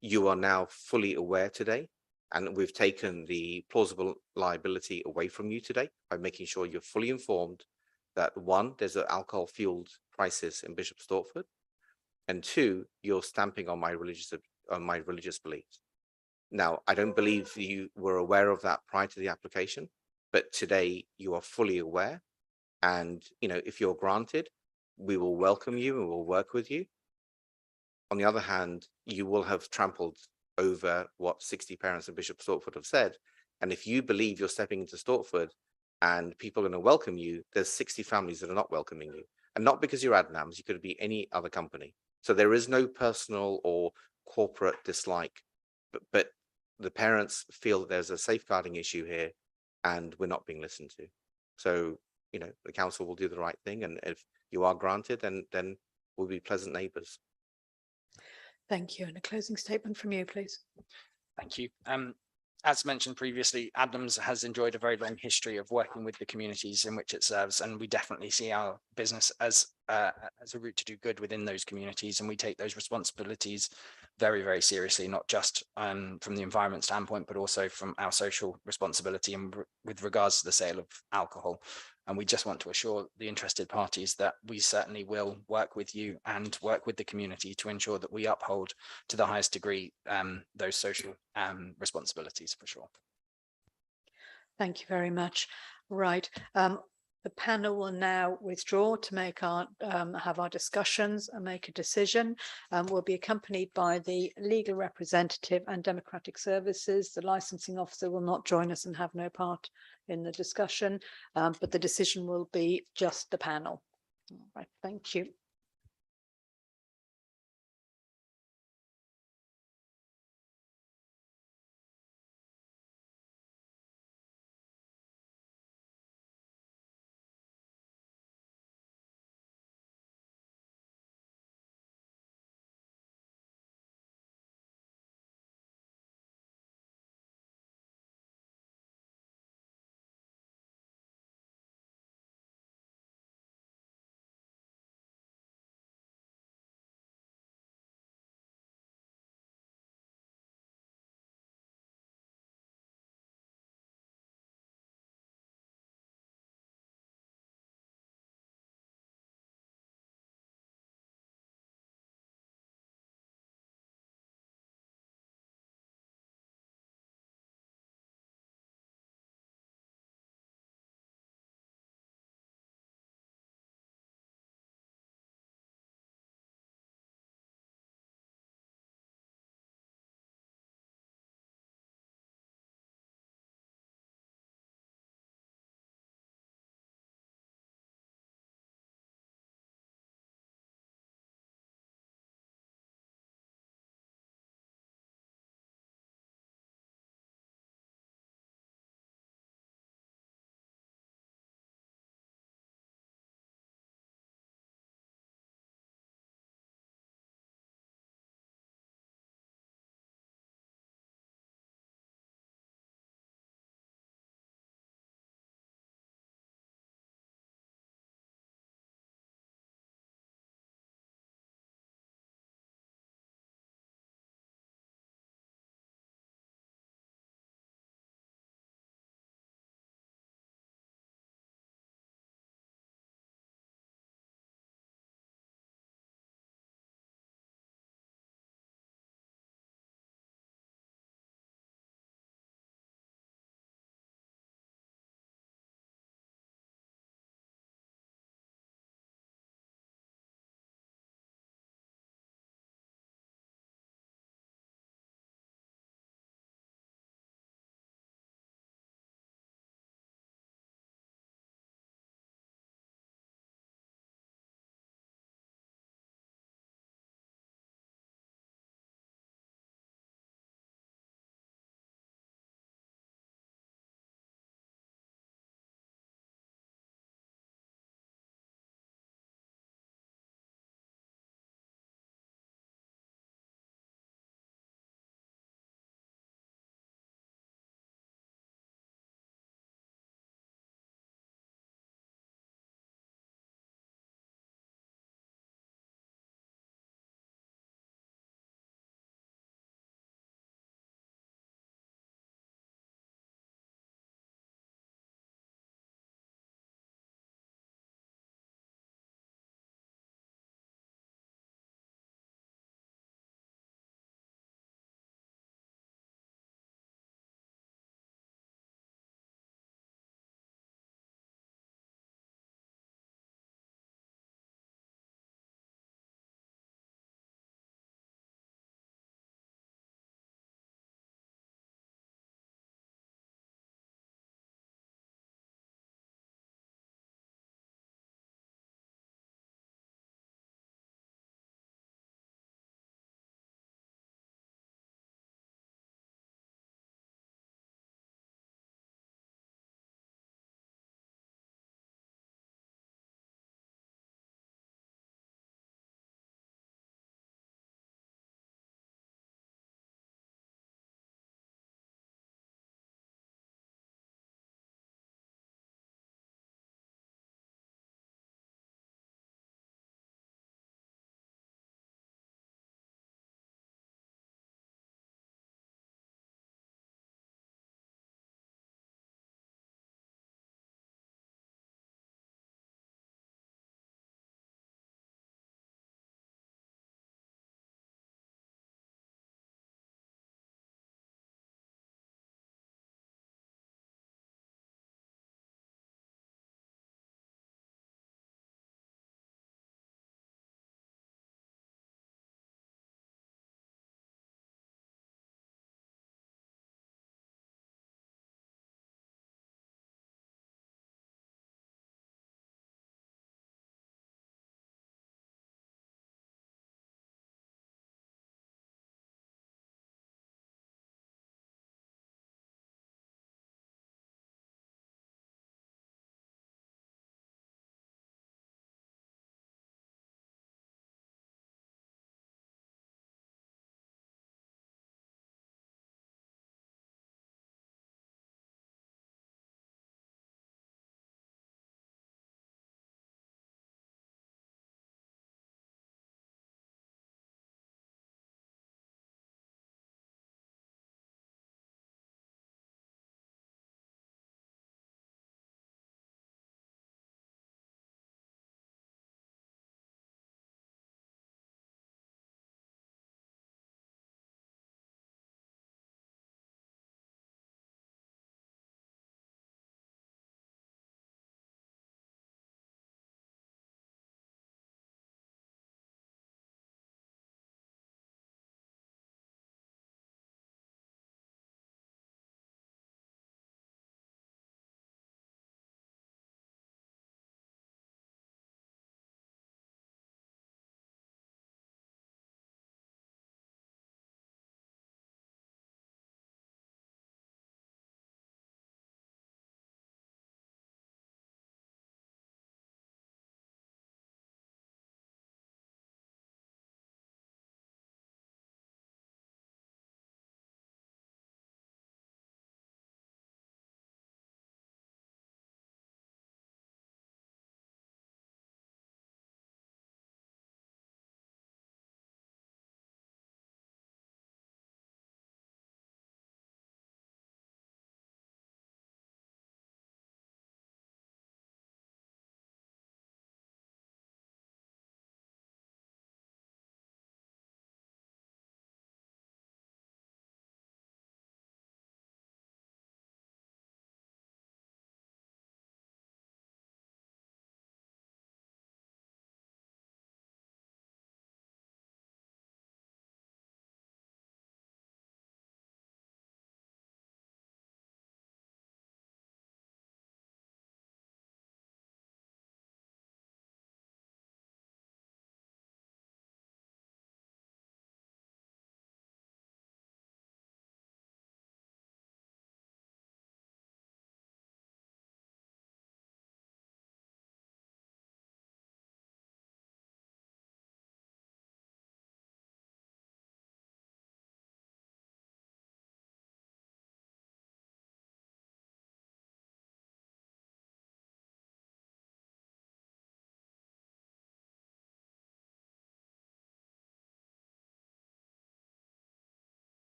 You are now fully aware today, and we've taken the plausible liability away from you today by making sure you're fully informed that one, there's an alcohol fueled crisis in Bishop Stortford, and two, you're stamping on my religious beliefs. Now, I don't believe you were aware of that prior to the application, but today you are fully aware. And, if you're granted, we will welcome you and we'll work with you. On the other hand, you will have trampled over what 60 parents in Bishop Stortford have said. And if you believe you're stepping into Stortford and people are going to welcome you, there's 60 families that are not welcoming you. And not because you're Adnams, you could be any other company. So there is no personal or corporate dislike, but the parents feel that there's a safeguarding issue here and we're not being listened to. So, the council will do the right thing. And if you are granted, then we'll be pleasant neighbours. Thank you. And a closing statement from you, please. Thank you. As mentioned previously, Adnams has enjoyed a very long history of working with the communities in which it serves, and we definitely see our business as a route to do good within those communities, and we take those responsibilities very, very seriously, not just from the environment standpoint, but also from our social responsibility and with regards to the sale of alcohol. And we just want to assure the interested parties that we certainly will work with you and work with the community to ensure that we uphold to the highest degree those social responsibilities for sure. Thank you very much. Right. The panel will now withdraw to make have our discussions and make a decision. We'll be accompanied by the legal representative and democratic services. The licensing officer will not join us and have no part in the discussion, but the decision will be just the panel. All right, thank you.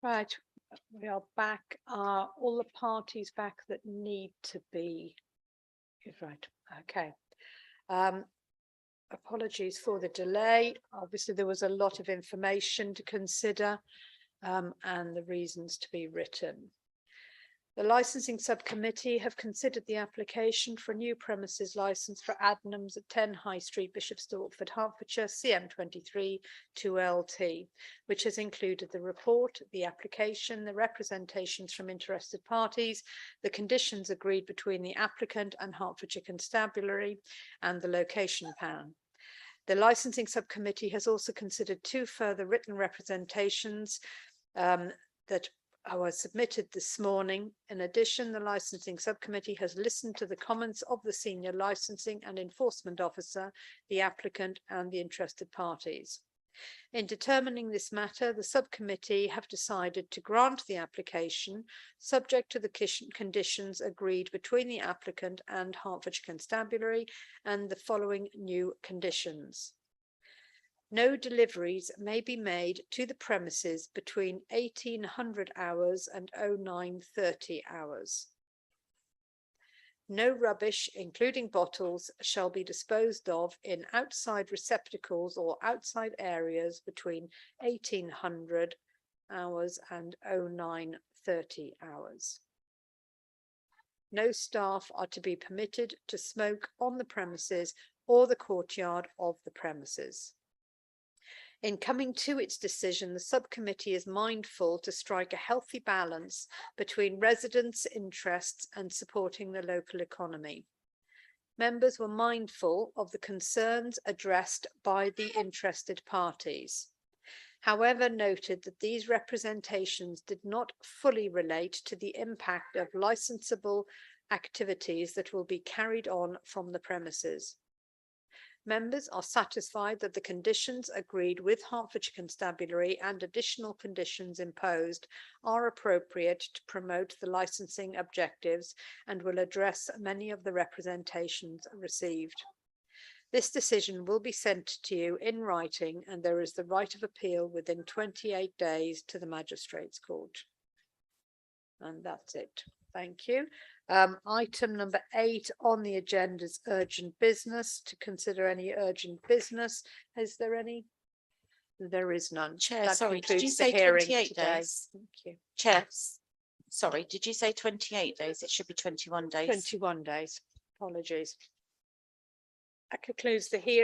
Right, we are back. Are all the parties back that need to be? Right, okay. Apologies for the delay. Obviously, there was a lot of information to consider and the reasons to be written. The licensing subcommittee have considered the application for a new premises license for Adnams at 10 High Street, Bishop's Stortford, Hertfordshire, CM23 2LT, which has included the report, the application, the representations from interested parties, the conditions agreed between the applicant and Hertfordshire Constabulary, and the location plan. The licensing subcommittee has also considered 2 further written representations that was submitted this morning. In addition, the licensing subcommittee has listened to the comments of the senior licensing and enforcement officer, the applicant, and the interested parties. In determining this matter, the subcommittee have decided to grant the application subject to the conditions agreed between the applicant and Hertfordshire Constabulary and the following new conditions. No deliveries may be made to the premises between 1800 hours and 0930 hours. No rubbish, including bottles, shall be disposed of in outside receptacles or outside areas between 1800 hours and 0930 hours. No staff are to be permitted to smoke on the premises or the courtyard of the premises. In coming to its decision, the subcommittee is mindful to strike a healthy balance between residents' interests and supporting the local economy. Members were mindful of the concerns addressed by the interested parties. However, noted that these representations did not fully relate to the impact of licensable activities that will be carried on from the premises. Members are satisfied that the conditions agreed with Hertfordshire Constabulary and additional conditions imposed are appropriate to promote the licensing objectives and will address many of the representations received. This decision will be sent to you in writing, and there is the right of appeal within 28 days to the Magistrates' Court. And that's it. Thank you. Item number 8 on the agenda is urgent business. To consider any urgent business. Is there any? There is none. Chair, That sorry, did you concludes the say hearing 28 today. days? Thank you. Chair, sorry, did you say 28 days? It should be 21 days. 21 days. Apologies. That concludes the hearing.